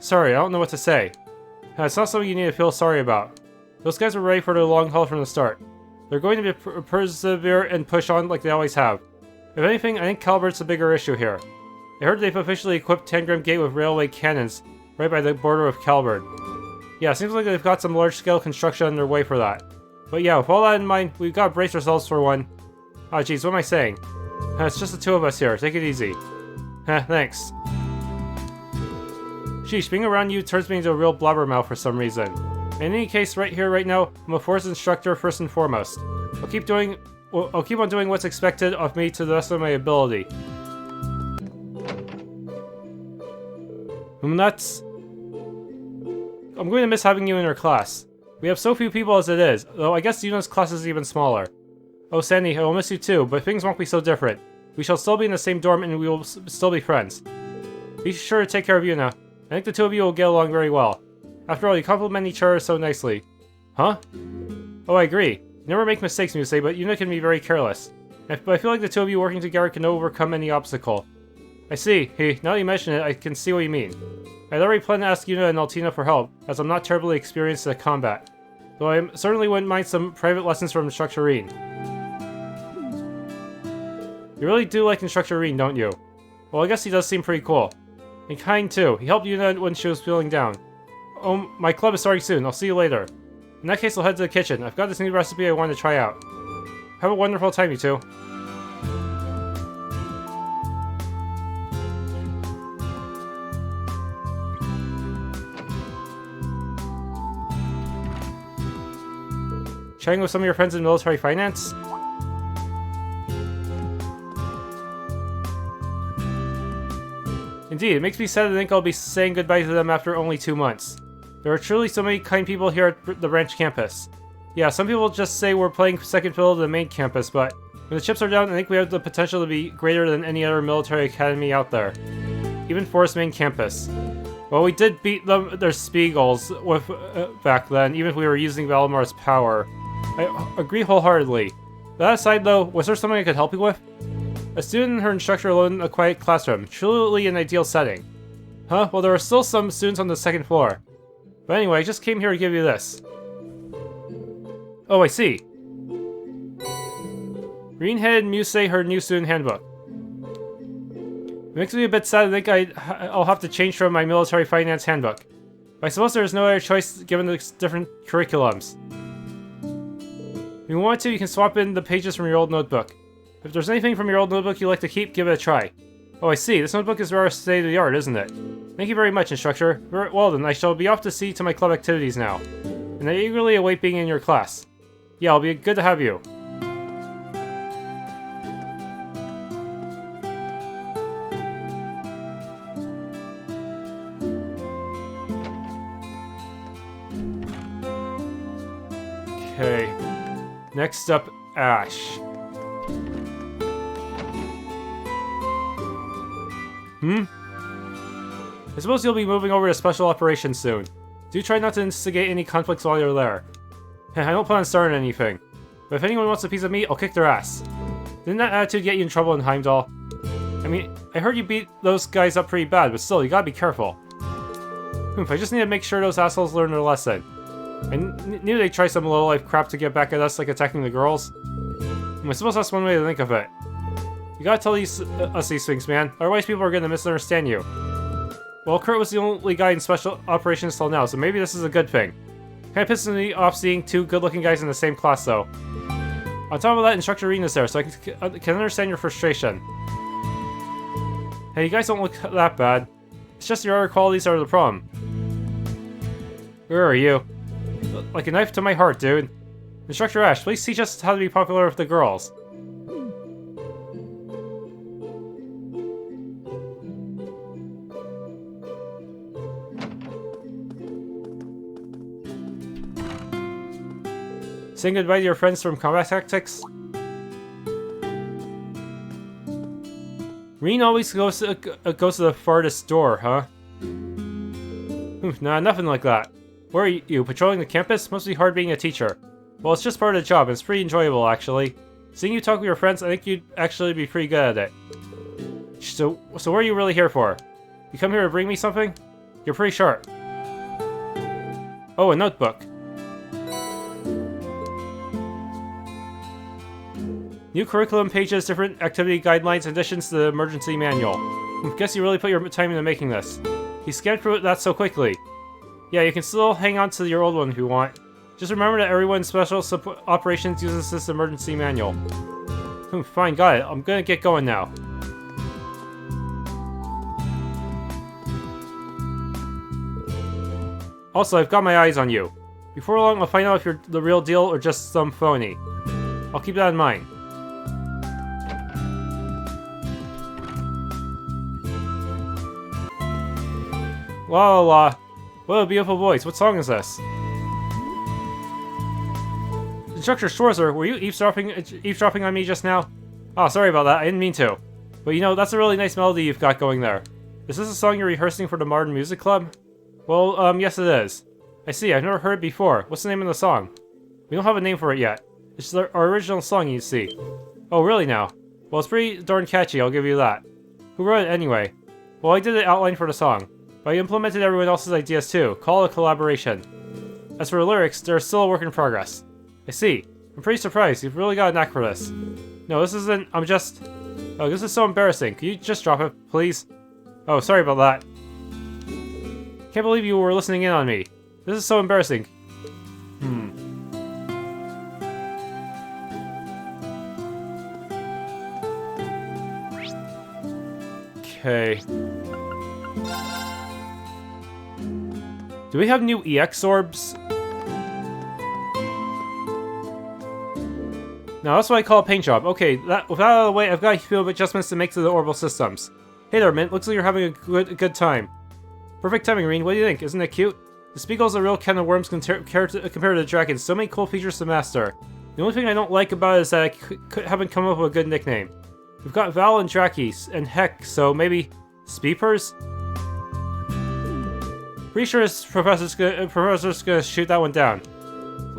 Sorry, I don't know what to say. It's not something you need to feel sorry about. Those guys were ready for the long haul from the start. They're going to be persevere and push on like they always have. If anything, I think Calibert's the bigger issue here. I heard they've officially equipped Tangram Gate with railway cannons right by the border of Calibert. Yeah, seems like they've got some large-scale construction underway for that. But yeah, with all that in mind, we've got to brace ourselves for one. Ah, geez, what am I saying? It's just the two of us here, take it easy. Thanks. Sheesh, being around you turns me into a real blabbermouth for some reason. In any case, right here, right now, I'm a force instructor first and foremost. I'll keep on doing what's expected of me to the best of my ability. I'm going to miss having you in our class. We have so few people as it is, though I guess Yuna's class is even smaller. Oh, Sandy, I will miss you too, but things won't be so different. We shall still be in the same dorm and we will still be friends. Be sure to take care of Yuna. I think the two of you will get along very well. After all, you complement each other so nicely. Huh? Oh, I agree. You never make mistakes, Muse, but Yuna can be very careless. But I feel like the two of you working together can overcome any obstacle. I see. Hey, now that you mention it, I can see what you mean. I'd already planned to ask Yuna and Altina for help, as I'm not terribly experienced at combat. Though I certainly wouldn't mind some private lessons from Instructor Rean. You really do like Instructor Rean, don't you? Well, I guess he does seem pretty cool. And kind too. He helped Yuna when she was feeling down. Oh, my club is starting soon. I'll see you later. In that case, I'll head to the kitchen. I've got this new recipe I want to try out. Have a wonderful time, you two. Chatting with some of your friends in military finance? Indeed, it makes me sad to think I'll be saying goodbye to them after only 2 months. There are truly so many kind people here at the branch campus. Yeah, some people just say we're playing second fiddle to the main campus, but when the chips are down, I think we have the potential to be greater than any other military academy out there. Even Forest main campus. Well, we did beat them, their Spiegels with back then, even if we were using Valmar's power. I agree wholeheartedly. That aside though, was there something I could help you with? A student and her instructor alone in a quiet classroom, truly an ideal setting. Huh? Well, there are still some students on the second floor. But anyway, I just came here to give you this. Oh, I see. Rean handed Muse her new student handbook. It makes me a bit sad to think I'll have to change from my military finance handbook. But I suppose there's no other choice given the different curriculums. If you want to, you can swap in the pages from your old notebook. If there's anything from your old notebook you'd like to keep, give it a try. Oh, I see. This notebook is rather state-of-the-art, isn't it? Thank you very much, Instructor. Very well then, I shall be off to see to my club activities now. And I eagerly await being in your class. Yeah, it'll be good to have you. Okay. Next up, Ash. I suppose you'll be moving over to Special Operations soon. Do try not to instigate any conflicts while you're there. I don't plan on starting anything. But if anyone wants a piece of me, I'll kick their ass. Didn't that attitude get you in trouble in Heimdall? I mean, I heard you beat those guys up pretty bad, but still, you gotta be careful. I just need to make sure those assholes learn their lesson. I knew they'd try some low-life crap to get back at us, like attacking the girls. I suppose that's one way to think of it. You gotta tell us these things, man. Otherwise people are gonna misunderstand you. Well, Kurt was the only guy in Special Operations till now, so maybe this is a good thing. Kinda pisses me off seeing two good-looking guys in the same class, though. On top of that, Instructor Rean is there, so I can understand your frustration. Hey, you guys don't look that bad. It's just your other qualities are the problem. Where are you? Like a knife to my heart, dude. Instructor Ash, please teach us how to be popular with the girls. Saying goodbye to your friends from Combat Tactics? Rean always goes to the farthest door, huh? Nah, nothing like that. Where are you? Patrolling the campus? Must be hard being a teacher. Well, it's just part of the job, and it's pretty enjoyable, actually. Seeing you talk with your friends, I think you'd actually be pretty good at it. So what are you really here for? You come here to bring me something? You're pretty sharp. Oh, a notebook. New curriculum pages, different activity guidelines, additions to the emergency manual. Guess you really put your time into making this. You scanned through that so quickly. Yeah, you can still hang on to your old one if you want. Just remember that everyone in Special Operations uses this emergency manual. Fine, got it. I'm gonna get going now. Also, I've got my eyes on you. Before long, I'll find out if you're the real deal or just some phony. I'll keep that in mind. La la la. What a beautiful voice. What song is this? Instructor Schwarzer, were you eavesdropping on me just now? Oh, sorry about that. I didn't mean to. But you know, that's a really nice melody you've got going there. Is this a song you're rehearsing for the Modern Music Club? Well, yes it is. I see, I've never heard it before. What's the name of the song? We don't have a name for it yet. It's our original song, you see. Oh, really now? Well, it's pretty darn catchy, I'll give you that. Who wrote it anyway? Well, I did the outline for the song. But I implemented everyone else's ideas too. Call it a collaboration. As for the lyrics, they're still a work in progress. I see. I'm pretty surprised. You've really got a knack for this. No, this isn't... I'm just... Oh, this is so embarrassing. Can you just drop it, please? Oh, sorry about that. Can't believe you were listening in on me. This is so embarrassing. Okay. Do we have new EX orbs? Now that's what I call a paint job. Okay, with that out of the way, I've got a few adjustments to make to the orbital systems. Hey there, Mint. Looks like you're having a good time. Perfect timing, Rean. What do you think? Isn't it cute? The Spiegle's a real can of worms compared to the dragon. So many cool features to master. The only thing I don't like about it is that I haven't come up with a good nickname. We've got Val and Draki, and heck, so maybe Speepers? Pretty sure this professor's gonna shoot that one down.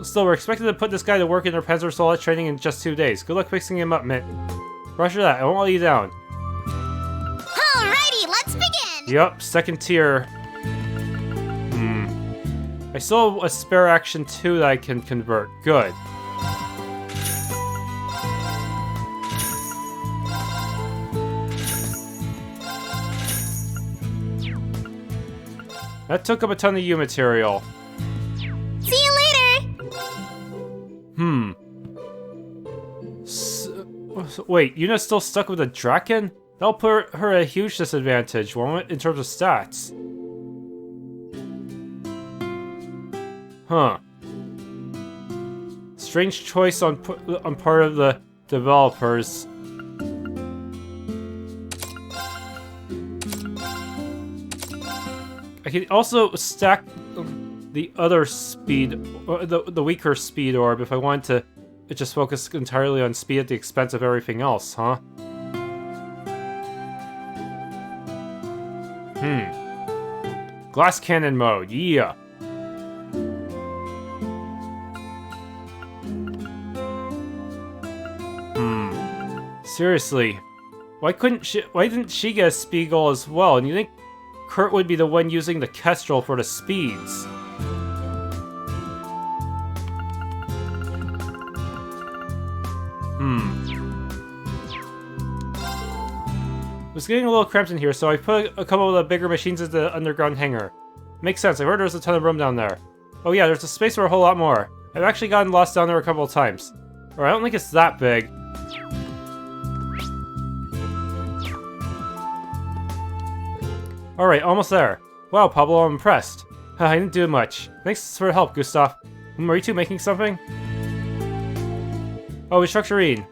Still, we're expected to put this guy to work in our Panzer Solid training in just 2 days. Good luck fixing him up, Mint. Roger that, I won't let you down. Alrighty, let's begin! Yup, second tier. I still have a spare action 2 that I can convert. Good. That took up a ton of U material. See you later! Wait, Yuna's still stuck with the Draken? That'll put her at a huge disadvantage, won't it, in terms of stats? Huh. Strange choice on part of the developers. I can also stack the other speed, or the weaker speed orb if I wanted to just focus entirely on speed at the expense of everything else, huh? Glass cannon mode, yeah. Seriously, why didn't she get a speed goal as well? And you think Kurt would be the one using the Kestrel for the speeds? I was getting a little cramped in here, so I put a couple of the bigger machines into the underground hangar. Makes sense, I heard there's a ton of room down there. Oh yeah, there's a space for a whole lot more. I've actually gotten lost down there a couple of times. Or I don't think it's that big. Alright, almost there. Wow, Pablo, I'm impressed. I didn't do much. Thanks for the help, Gustav. Are you two making something? Oh, instructor Rean.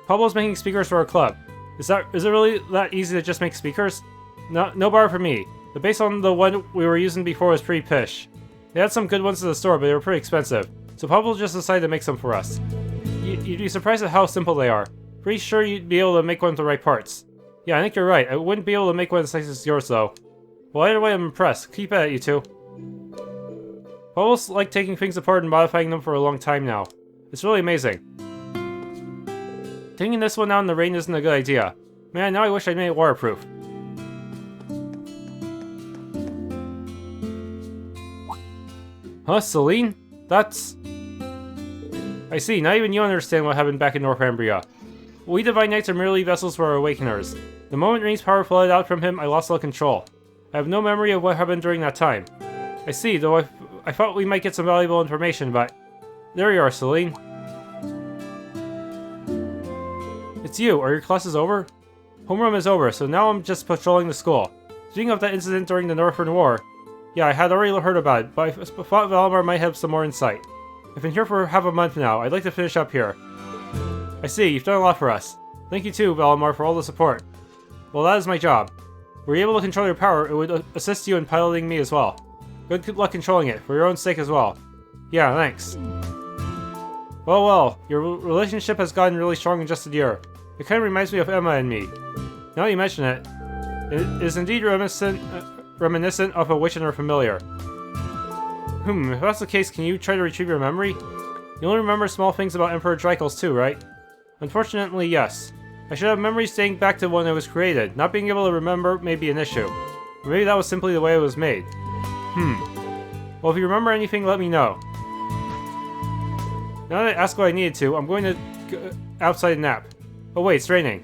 Pablo's making speakers for our club. Is it really that easy to just make speakers? No bar for me. The base on the one we were using before was pretty pish. They had some good ones in the store, but they were pretty expensive. So Pablo just decided to make some for us. You'd be surprised at how simple they are. Pretty sure you'd be able to make one with the right parts. Yeah, I think you're right. I wouldn't be able to make one as nice as yours, though. Well, either way, I'm impressed. Keep at it, you two. I've almost like taking things apart and modifying them for a long time now. It's really amazing. Taking this one out in the rain isn't a good idea. Man, now I wish I'd made it waterproof. Huh, Celine? That's... I see, not even you understand what happened back in North Ambria. We Divine Knights are merely vessels for our Awakeners. The moment Rean's power flooded out from him, I lost all control. I have no memory of what happened during that time. I see, though I thought we might get some valuable information, but... There you are, Celine. It's you. Are your classes over? Homeroom is over, so now I'm just patrolling the school. Speaking of that incident during the Northern War, yeah, I had already heard about it, but I thought Valimar might have some more insight. I've been here for half a month now. I'd like to finish up here. I see, you've done a lot for us. Thank you too, Valimar, for all the support. Well, that is my job. Were you able to control your power, it would assist you in piloting me as well. Good luck controlling it, for your own sake as well. Yeah, thanks. Well, your relationship has gotten really strong in just a year. It kind of reminds me of Emma and me. Now that you mention it, it is indeed reminiscent of a witch and her familiar. If that's the case, can you try to retrieve your memory? You only remember small things about Emperor Dracos too, right? Unfortunately, yes. I should have memories dating back to when it was created. Not being able to remember may be an issue. Or maybe that was simply the way it was made. Well, if you remember anything, let me know. Now that I asked what I needed to, I'm going to go outside and nap. Oh wait, it's raining.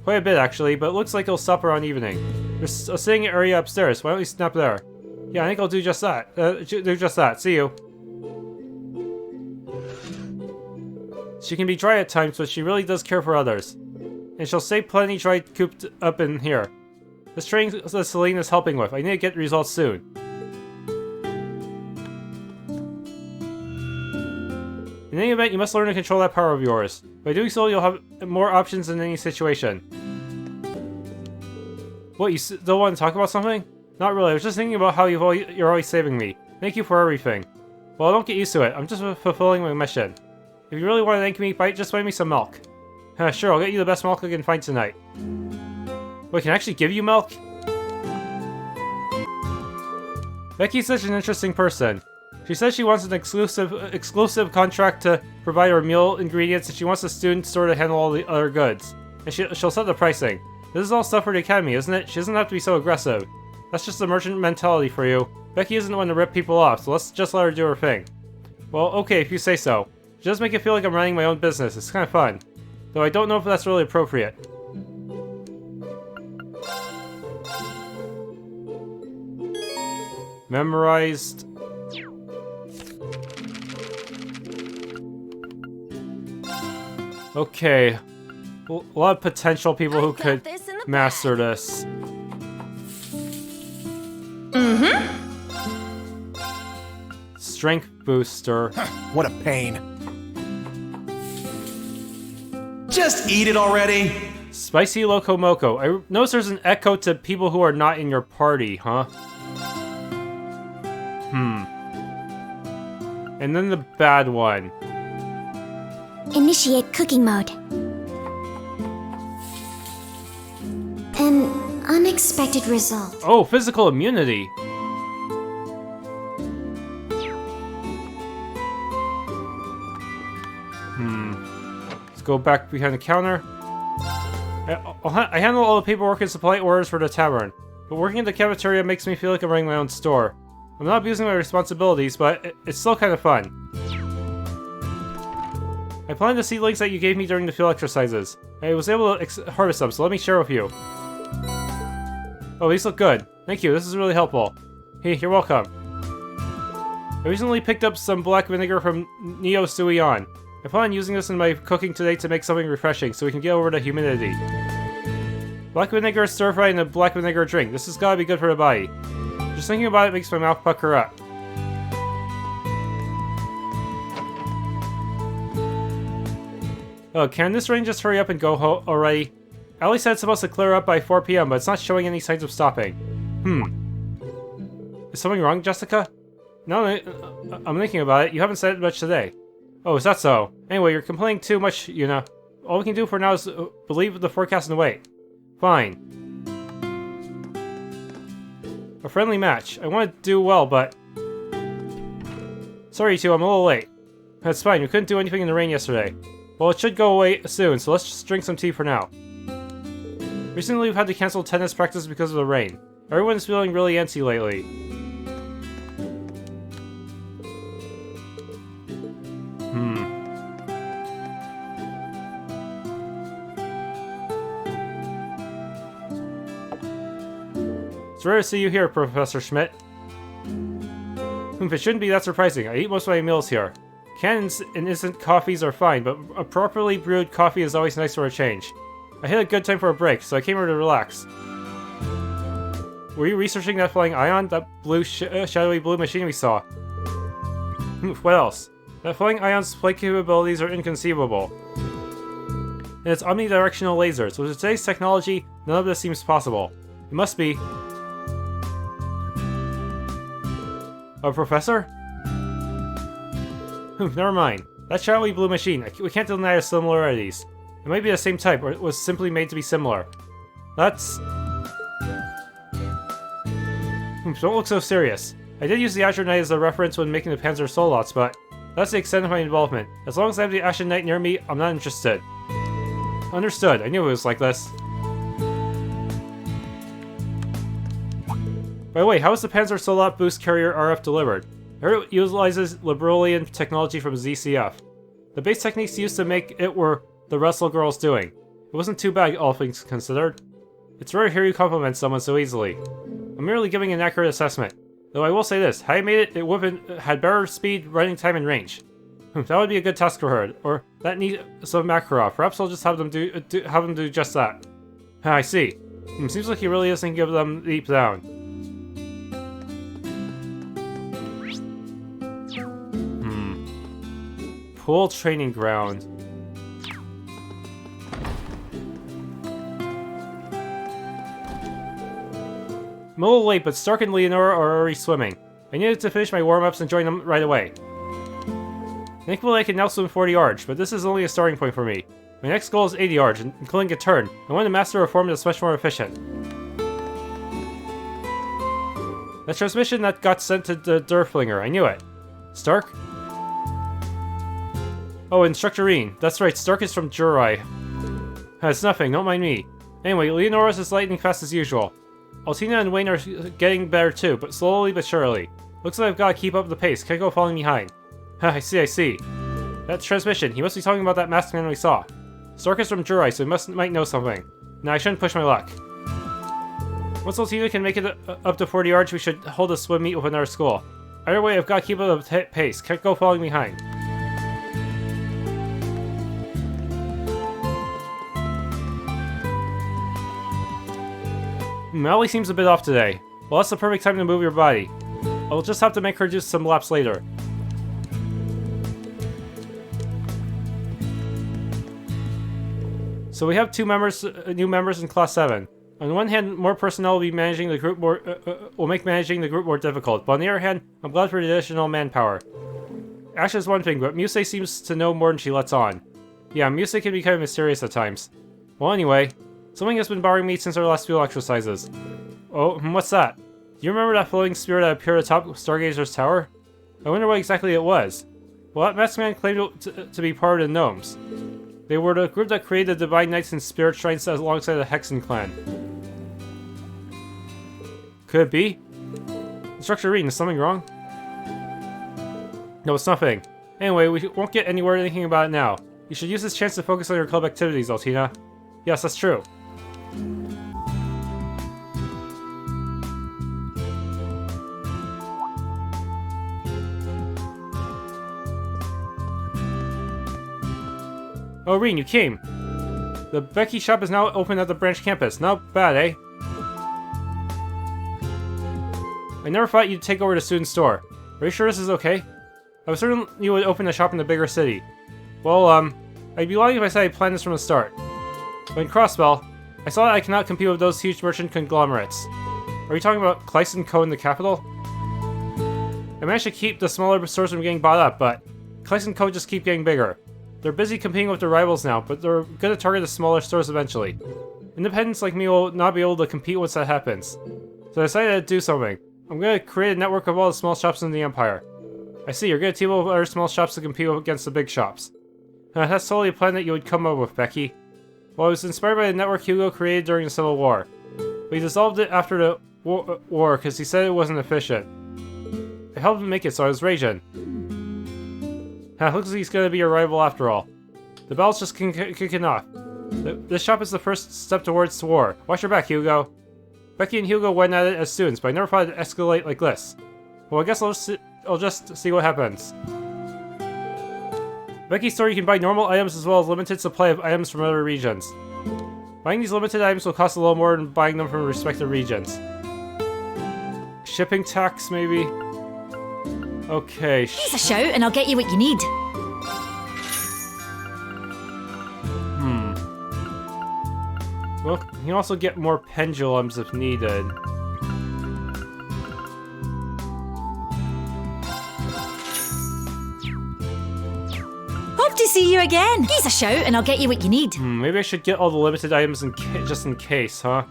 Quite a bit actually, but it looks like it'll stop around evening. There's a sitting area upstairs. Why don't we snap there? Yeah, I think I'll do just that. See you. She can be dry at times, but she really does care for others. And she'll stay plenty dry cooped up in here. This training that Celine is helping with. I need to get results soon. In any event, you must learn to control that power of yours. By doing so, you'll have more options in any situation. What, you still want to talk about something? Not really, I was just thinking about how you're always saving me. Thank you for everything. Well, don't get used to it, I'm just fulfilling my mission. If you really want to thank me, just buy me some milk. Sure, I'll get you the best milk I can find tonight. Wait, can I actually give you milk? Becky's such an interesting person. She says she wants an exclusive contract to provide her meal ingredients, and she wants the student store to handle all the other goods. And she'll set the pricing. This is all stuff for the academy, isn't it? She doesn't have to be so aggressive. That's just the merchant mentality for you. Becky isn't the one to rip people off, so let's just let her do her thing. Well, okay, if you say so. She does make it feel like I'm running my own business. It's kind of fun. Though I don't know if that's really appropriate. Memorized. Okay. A lot of potential people who could master this. Strength booster. What a pain. Just eat it already! Spicy Loco Moco. I notice there's an echo to people who are not in your party, huh? And then the bad one. Initiate cooking mode. An unexpected result. Oh, physical immunity. Let's go back behind the counter. I handle all the paperwork and supply orders for the tavern, but working in the cafeteria makes me feel like I'm running my own store. I'm not abusing my responsibilities, but it's still kind of fun. I planted the seedlings that you gave me during the field exercises. I was able to harvest them, so let me share with you. Oh, these look good. Thank you, this is really helpful. Hey, you're welcome. I recently picked up some black vinegar from Neo Suion. I plan on using this in my cooking today to make something refreshing, so we can get over the humidity. Black vinegar stir-fried in a black vinegar drink. This has gotta be good for the body. Just thinking about it makes my mouth pucker up. Oh, can this rain just hurry up and go already? Ali said it's supposed to clear up by 4 PM, but it's not showing any signs of stopping. Is something wrong, Jessica? No, I'm thinking about it. You haven't said much today. Oh, is that so? Anyway, you're complaining too much, Yuna. All we can do for now is believe the forecast and wait. Fine. A friendly match. I want to do well, but... Sorry, Eiyuu, I'm a little late. That's fine, we couldn't do anything in the rain yesterday. Well, it should go away soon, so let's just drink some tea for now. Recently, we've had to cancel tennis practice because of the rain. Everyone's feeling really antsy lately. It's rare to see you here, Professor Schmidt. It shouldn't be that surprising. I eat most of my meals here. Canned and instant coffees are fine, but a properly brewed coffee is always nice for a change. I hit a good time for a break, so I came here to relax. Were you researching that flying ion? That blue, shadowy blue machine we saw? What else? That flying ion's flight capabilities are inconceivable. And it's omnidirectional lasers. With today's technology, none of this seems possible. It must be... A professor? Never mind. That shadowy blue machine, we can't deny the similarities. It might be the same type, or it was simply made to be similar. That's... Don't look so serious. I did use the Azure Knight as a reference when making the Panzer Solots, but that's the extent of my involvement. As long as I have the Ashen Knight near me, I'm not interested. Understood. I knew it was like this. By the way, how is the Panzer Solot Boost Carrier RF delivered? I heard it utilizes Liberolian technology from ZCF. The base techniques used to make it were the Russell girls doing. It wasn't too bad, all things considered. It's rare to hear you compliment someone so easily. I'm merely giving an accurate assessment. Though I will say this, had I made it, it would have had better speed, running time, and range. That would be a good task for her, or that needs some Makarov. Perhaps I'll just have them do just that. I see. Seems like he really doesn't give them deep down. Pool training ground. I'm a little late, but Stark and Leonora are already swimming. I needed to finish my warm-ups and join them right away. Thankfully I can now swim 40 yards, but this is only a starting point for me. My next goal is 80 yards, including a turn. I want to master a form that's much more efficient. The transmission that got sent to the Durflinger, I knew it. Stark? Oh, Instructor Rean. That's right, Stark is from Jurai. It's nothing, don't mind me. Anyway, Leonora's is lightning fast as usual. Altina and Wayne are getting better too, but slowly but surely. Looks like I've got to keep up the pace, can't go falling behind. I see. That transmission, he must be talking about that masked man we saw. Stark is from Jurai, so he might know something. Now I shouldn't push my luck. Once Altina can make it up to 40 yards, we should hold a swim meet within our school. Either way, I've got to keep up the pace, can't go falling behind. Mally seems a bit off today. Well, that's the perfect time to move your body. I'll just have to make her do some laps later. So we have two new members in Class 7. On the one hand, more personnel will be managing the group will make managing the group more difficult. But on the other hand, I'm glad for the additional manpower. Ash is one thing, but Musei seems to know more than she lets on. Yeah, Musei can be kind of mysterious at times. Well, anyway. Something has been bothering me since our last few exercises. Oh, what's that? Do you remember that floating sphere that appeared atop Stargazer's tower? I wonder what exactly it was. Well, that masked man claimed to be part of the Gnomes. They were the group that created the Divine Knights and Spirit Shrines alongside the Hexen clan. Could it be? Instructor Rean, is something wrong? No, it's nothing. Anyway, we won't get anywhere thinking about it now. You should use this chance to focus on your club activities, Altina. Yes, that's true. Oh, Rean, you came. The Becky shop is now open at the branch campus. Not bad, eh? I never thought you'd take over the student store. Are you sure this is okay? I was certain you would open a shop in a bigger city. Well, I'd be lying if I said I planned this from the start. But in Crossbell, I saw that I cannot compete with those huge merchant conglomerates. Are you talking about Kleist & Co. in the capital? I managed to keep the smaller stores from getting bought up, but Kleist & Co. just keep getting bigger. They're busy competing with their rivals now, but they're gonna target the smaller stores eventually. Independents like me will not be able to compete once that happens. So I decided to do something. I'm gonna create a network of all the small shops in the Empire. I see, you're gonna team up with other small shops to compete against the big shops. That's totally a plan that you would come up with, Becky. Well, it was inspired by the network Hugo created during the Civil War. But he dissolved it after the war because he said it wasn't efficient. I helped him make it, so I was raging. Looks like he's gonna be your rival after all. The battle's just kicking off. This shop is the first step towards war. Watch your back, Hugo. Becky and Hugo went at it as students, but I never thought it'd escalate like this. Well, I guess I'll just see what happens. Becky's store, you can buy normal items as well as limited supply of items from other regions. Buying these limited items will cost a little more than buying them from respective regions. Shipping tax, maybe? Okay. Here's a shout and I'll get you what you need. Well, you can also get more pendulums if needed. Hope to see you again. Here's a shout and I'll get you what you need. Maybe I should get all the limited items just in case, huh?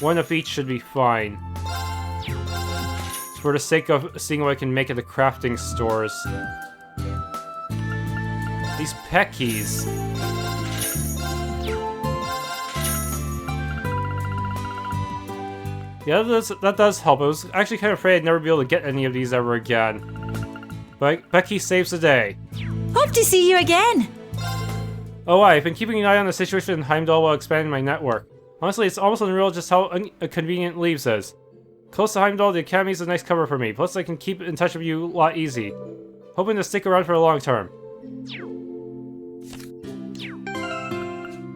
One of each should be fine. For the sake of seeing what I can make at the crafting stores. These peckies. Yeah, that does help. I was actually kind of afraid I'd never be able to get any of these ever again. But Becky saves the day. Hope to see you again. Oh, I've been keeping an eye on the situation in Heimdall while expanding my network. Honestly, it's almost unreal just how inconvenient Leaves is. Close to Heimdall, the Academy is a nice cover for me. Plus, I can keep in touch with you a lot easy. Hoping to stick around for the long term.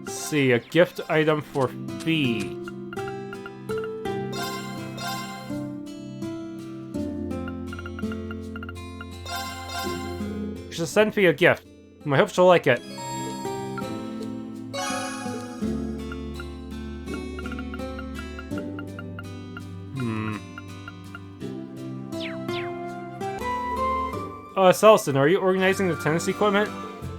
Let's see, a gift item for Fee. I should send Fee a gift. I hope she'll like it. Celestin, are you organizing the tennis equipment?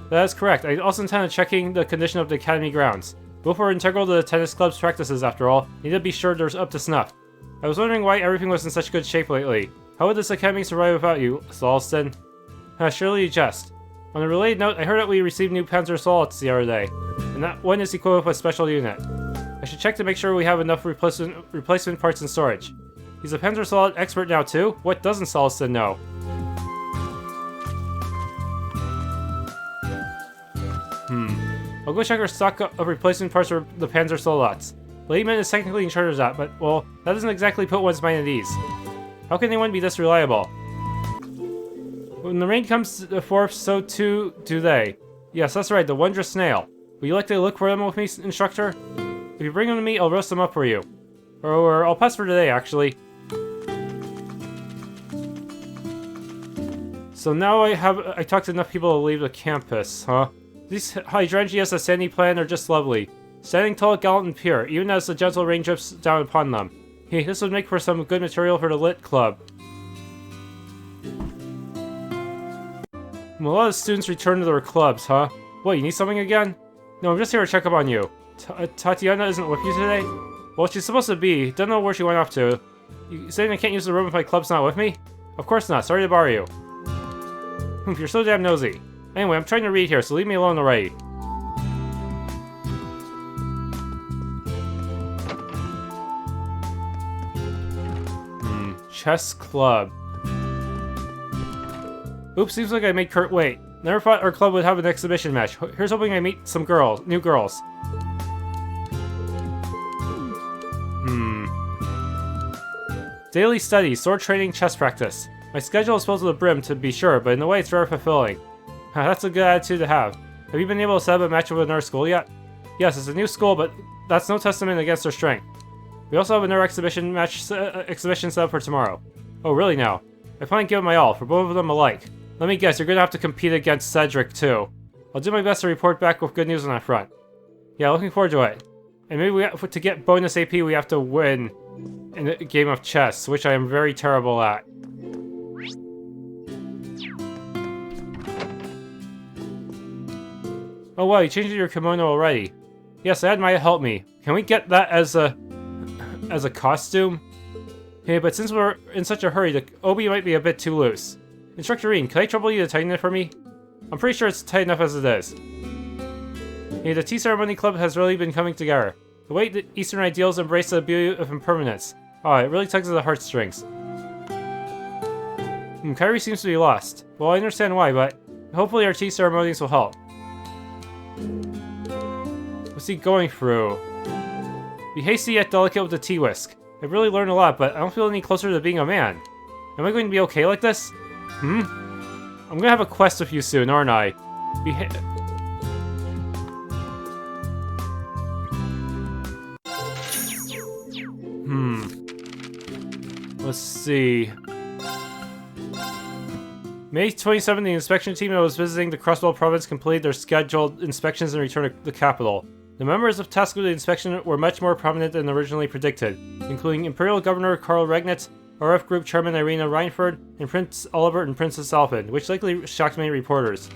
That is correct. I also intend on checking the condition of the academy grounds. Both are integral to the tennis club's practices after all. Need to be sure they're up to snuff. I was wondering why everything was in such good shape lately. How would this academy survive without you, Celestin? Surely you jest. On a related note, I heard that we received new Panzer Assaults the other day, and that one is equipped with a special unit. I should check to make sure we have enough replacement parts in storage. He's a Panzer Assault expert now too? What doesn't Celestin know? I'll go check our stock of replacement parts for the Panzer Assaults. Lehman is technically in charge of that, but, well, that doesn't exactly put one's mind at ease. How can anyone be this reliable? When the rain comes forth, so too do they. Yes, that's right, the wondrous snail. Would you like to look for them with me, instructor? If you bring them to me, I'll roast them up for you. Or I'll pass for today, actually. So now I talked to enough people to leave the campus, huh? These hydrangeas that Sandy planned are just lovely. Standing tall, gallant, and pure, even as the gentle rain drips down upon them. Hey, this would make for some good material for the Lit Club. A lot of students return to their clubs, huh? What, you need something again? No, I'm just here to check up on you. Tatiana isn't with you today? Well, she's supposed to be. Don't know where she went off to. You saying I can't use the room if my club's not with me? Of course not. Sorry to bother you. You're so damn nosy. Anyway, I'm trying to read here, so leave me alone already. Chess club. Oops, seems like I made Kurt wait. Never thought our club would have an exhibition match. Here's hoping I meet some new girls. Daily study, sword training, chess practice. My schedule is filled to the brim, to be sure, but in a way it's very fulfilling. That's a good attitude to have. Have you been able to set up a match with another school yet? Yes, it's a new school, but that's no testament against their strength. We also have another exhibition set up for tomorrow. Oh, really now? I plan to give it my all, for both of them alike. Let me guess, you're gonna have to compete against Cedric, too. I'll do my best to report back with good news on that front. Yeah, looking forward to it. And maybe to get bonus AP, we have to win in a game of chess, which I am very terrible at. Oh wow, you changed your kimono already. Yes, I had Maya help me. Can we get that as a costume? Hey, but since we're in such a hurry, the obi might be a bit too loose. Instructor Rean, can I trouble you to tighten it for me? I'm pretty sure it's tight enough as it is. Hey, the Tea Ceremony Club has really been coming together. The way the Eastern ideals embrace the beauty of impermanence. Oh, it really tugs at the heartstrings. Kairi seems to be lost. Well, I understand why, but hopefully our tea ceremonies will help. What's he going through? Be hasty yet delicate with the tea whisk. I've really learned a lot, but I don't feel any closer to being a man. Am I going to be okay like this? I'm gonna have a quest with you soon, aren't I? Let's see. May 27th, the inspection team that was visiting the Crossbell province completed their scheduled inspections and returned to the capital. The members of tasked with the inspection were much more prominent than originally predicted, including Imperial Governor Karl Regnitz, RF Group Chairman Irina Reinford, and Prince Oliver and Princess Alphen, which likely shocked many reporters.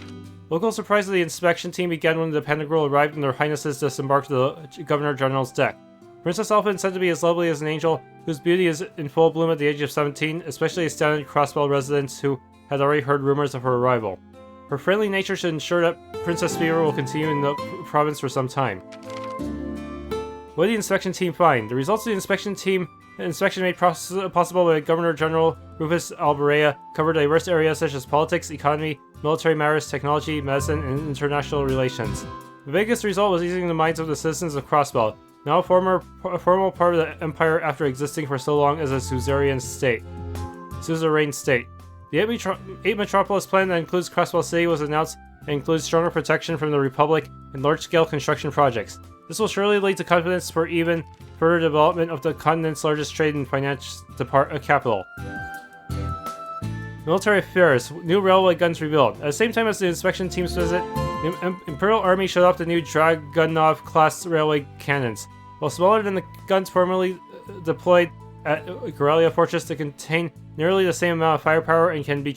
Local surprise of the inspection team began when the Pentagruel arrived and their highnesses disembarked the Governor General's deck. Princess Alphen, said to be as lovely as an angel, whose beauty is in full bloom at the age of 17, especially astounded Crossbell residents who had already heard rumors of her arrival. Her friendly nature should ensure that Princess Fever will continue in the province for some time. What did the inspection team find? The results of the inspection made possible by Governor General Rufus Alberea covered diverse areas such as politics, economy, military matters, technology, medicine, and international relations. The biggest result was easing the minds of the citizens of Crossbell, now a formal part of the Empire after existing for so long as a suzerain state. The 8 Metropolis plan that includes Crossbell City was announced and includes stronger protection from the Republic and large-scale construction projects. This will surely lead to confidence for even further development of the continent's largest trade and finance capital. Military affairs. New railway guns revealed. At the same time as the inspection team's visit, the Imperial Army showed off the new Dragunov-class railway cannons. While smaller than the guns formerly deployed at Gorelia Fortress, to contain nearly the same amount of firepower and can be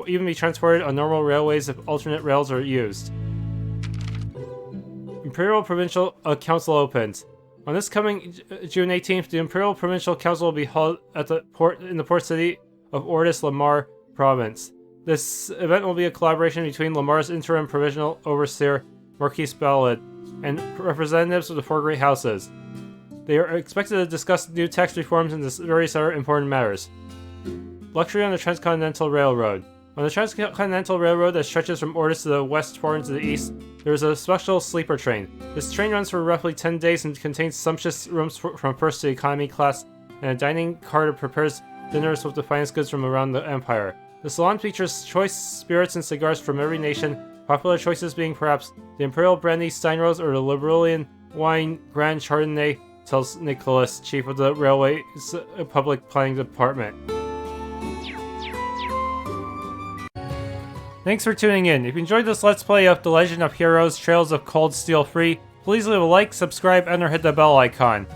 even be transported on normal railways if alternate rails are used. Imperial Provincial Council opens. On this coming June 18th, the Imperial Provincial Council will be held at in the port city of Ordis Lamar Province. This event will be a collaboration between Lamar's interim provincial overseer, Marquis Ballad, and representatives of the 4 great houses. They are expected to discuss new tax reforms and various other important matters. Luxury on the Transcontinental Railroad. On the Transcontinental Railroad that stretches from Ordis to the west far into the east, there is a special sleeper train. This train runs for roughly 10 days and contains sumptuous rooms from first to economy class, and a dining car that prepares dinners with the finest goods from around the Empire. The salon features choice spirits and cigars from every nation, popular choices being perhaps the Imperial Brandy Steinrose or the Liberalian Wine Grand Chardonnay, tells Nicholas, chief of the Railway's Public Planning Department. Thanks for tuning in. If you enjoyed this Let's Play of The Legend of Heroes Trails of Cold Steel 3, please leave a like, subscribe, and or hit the bell icon.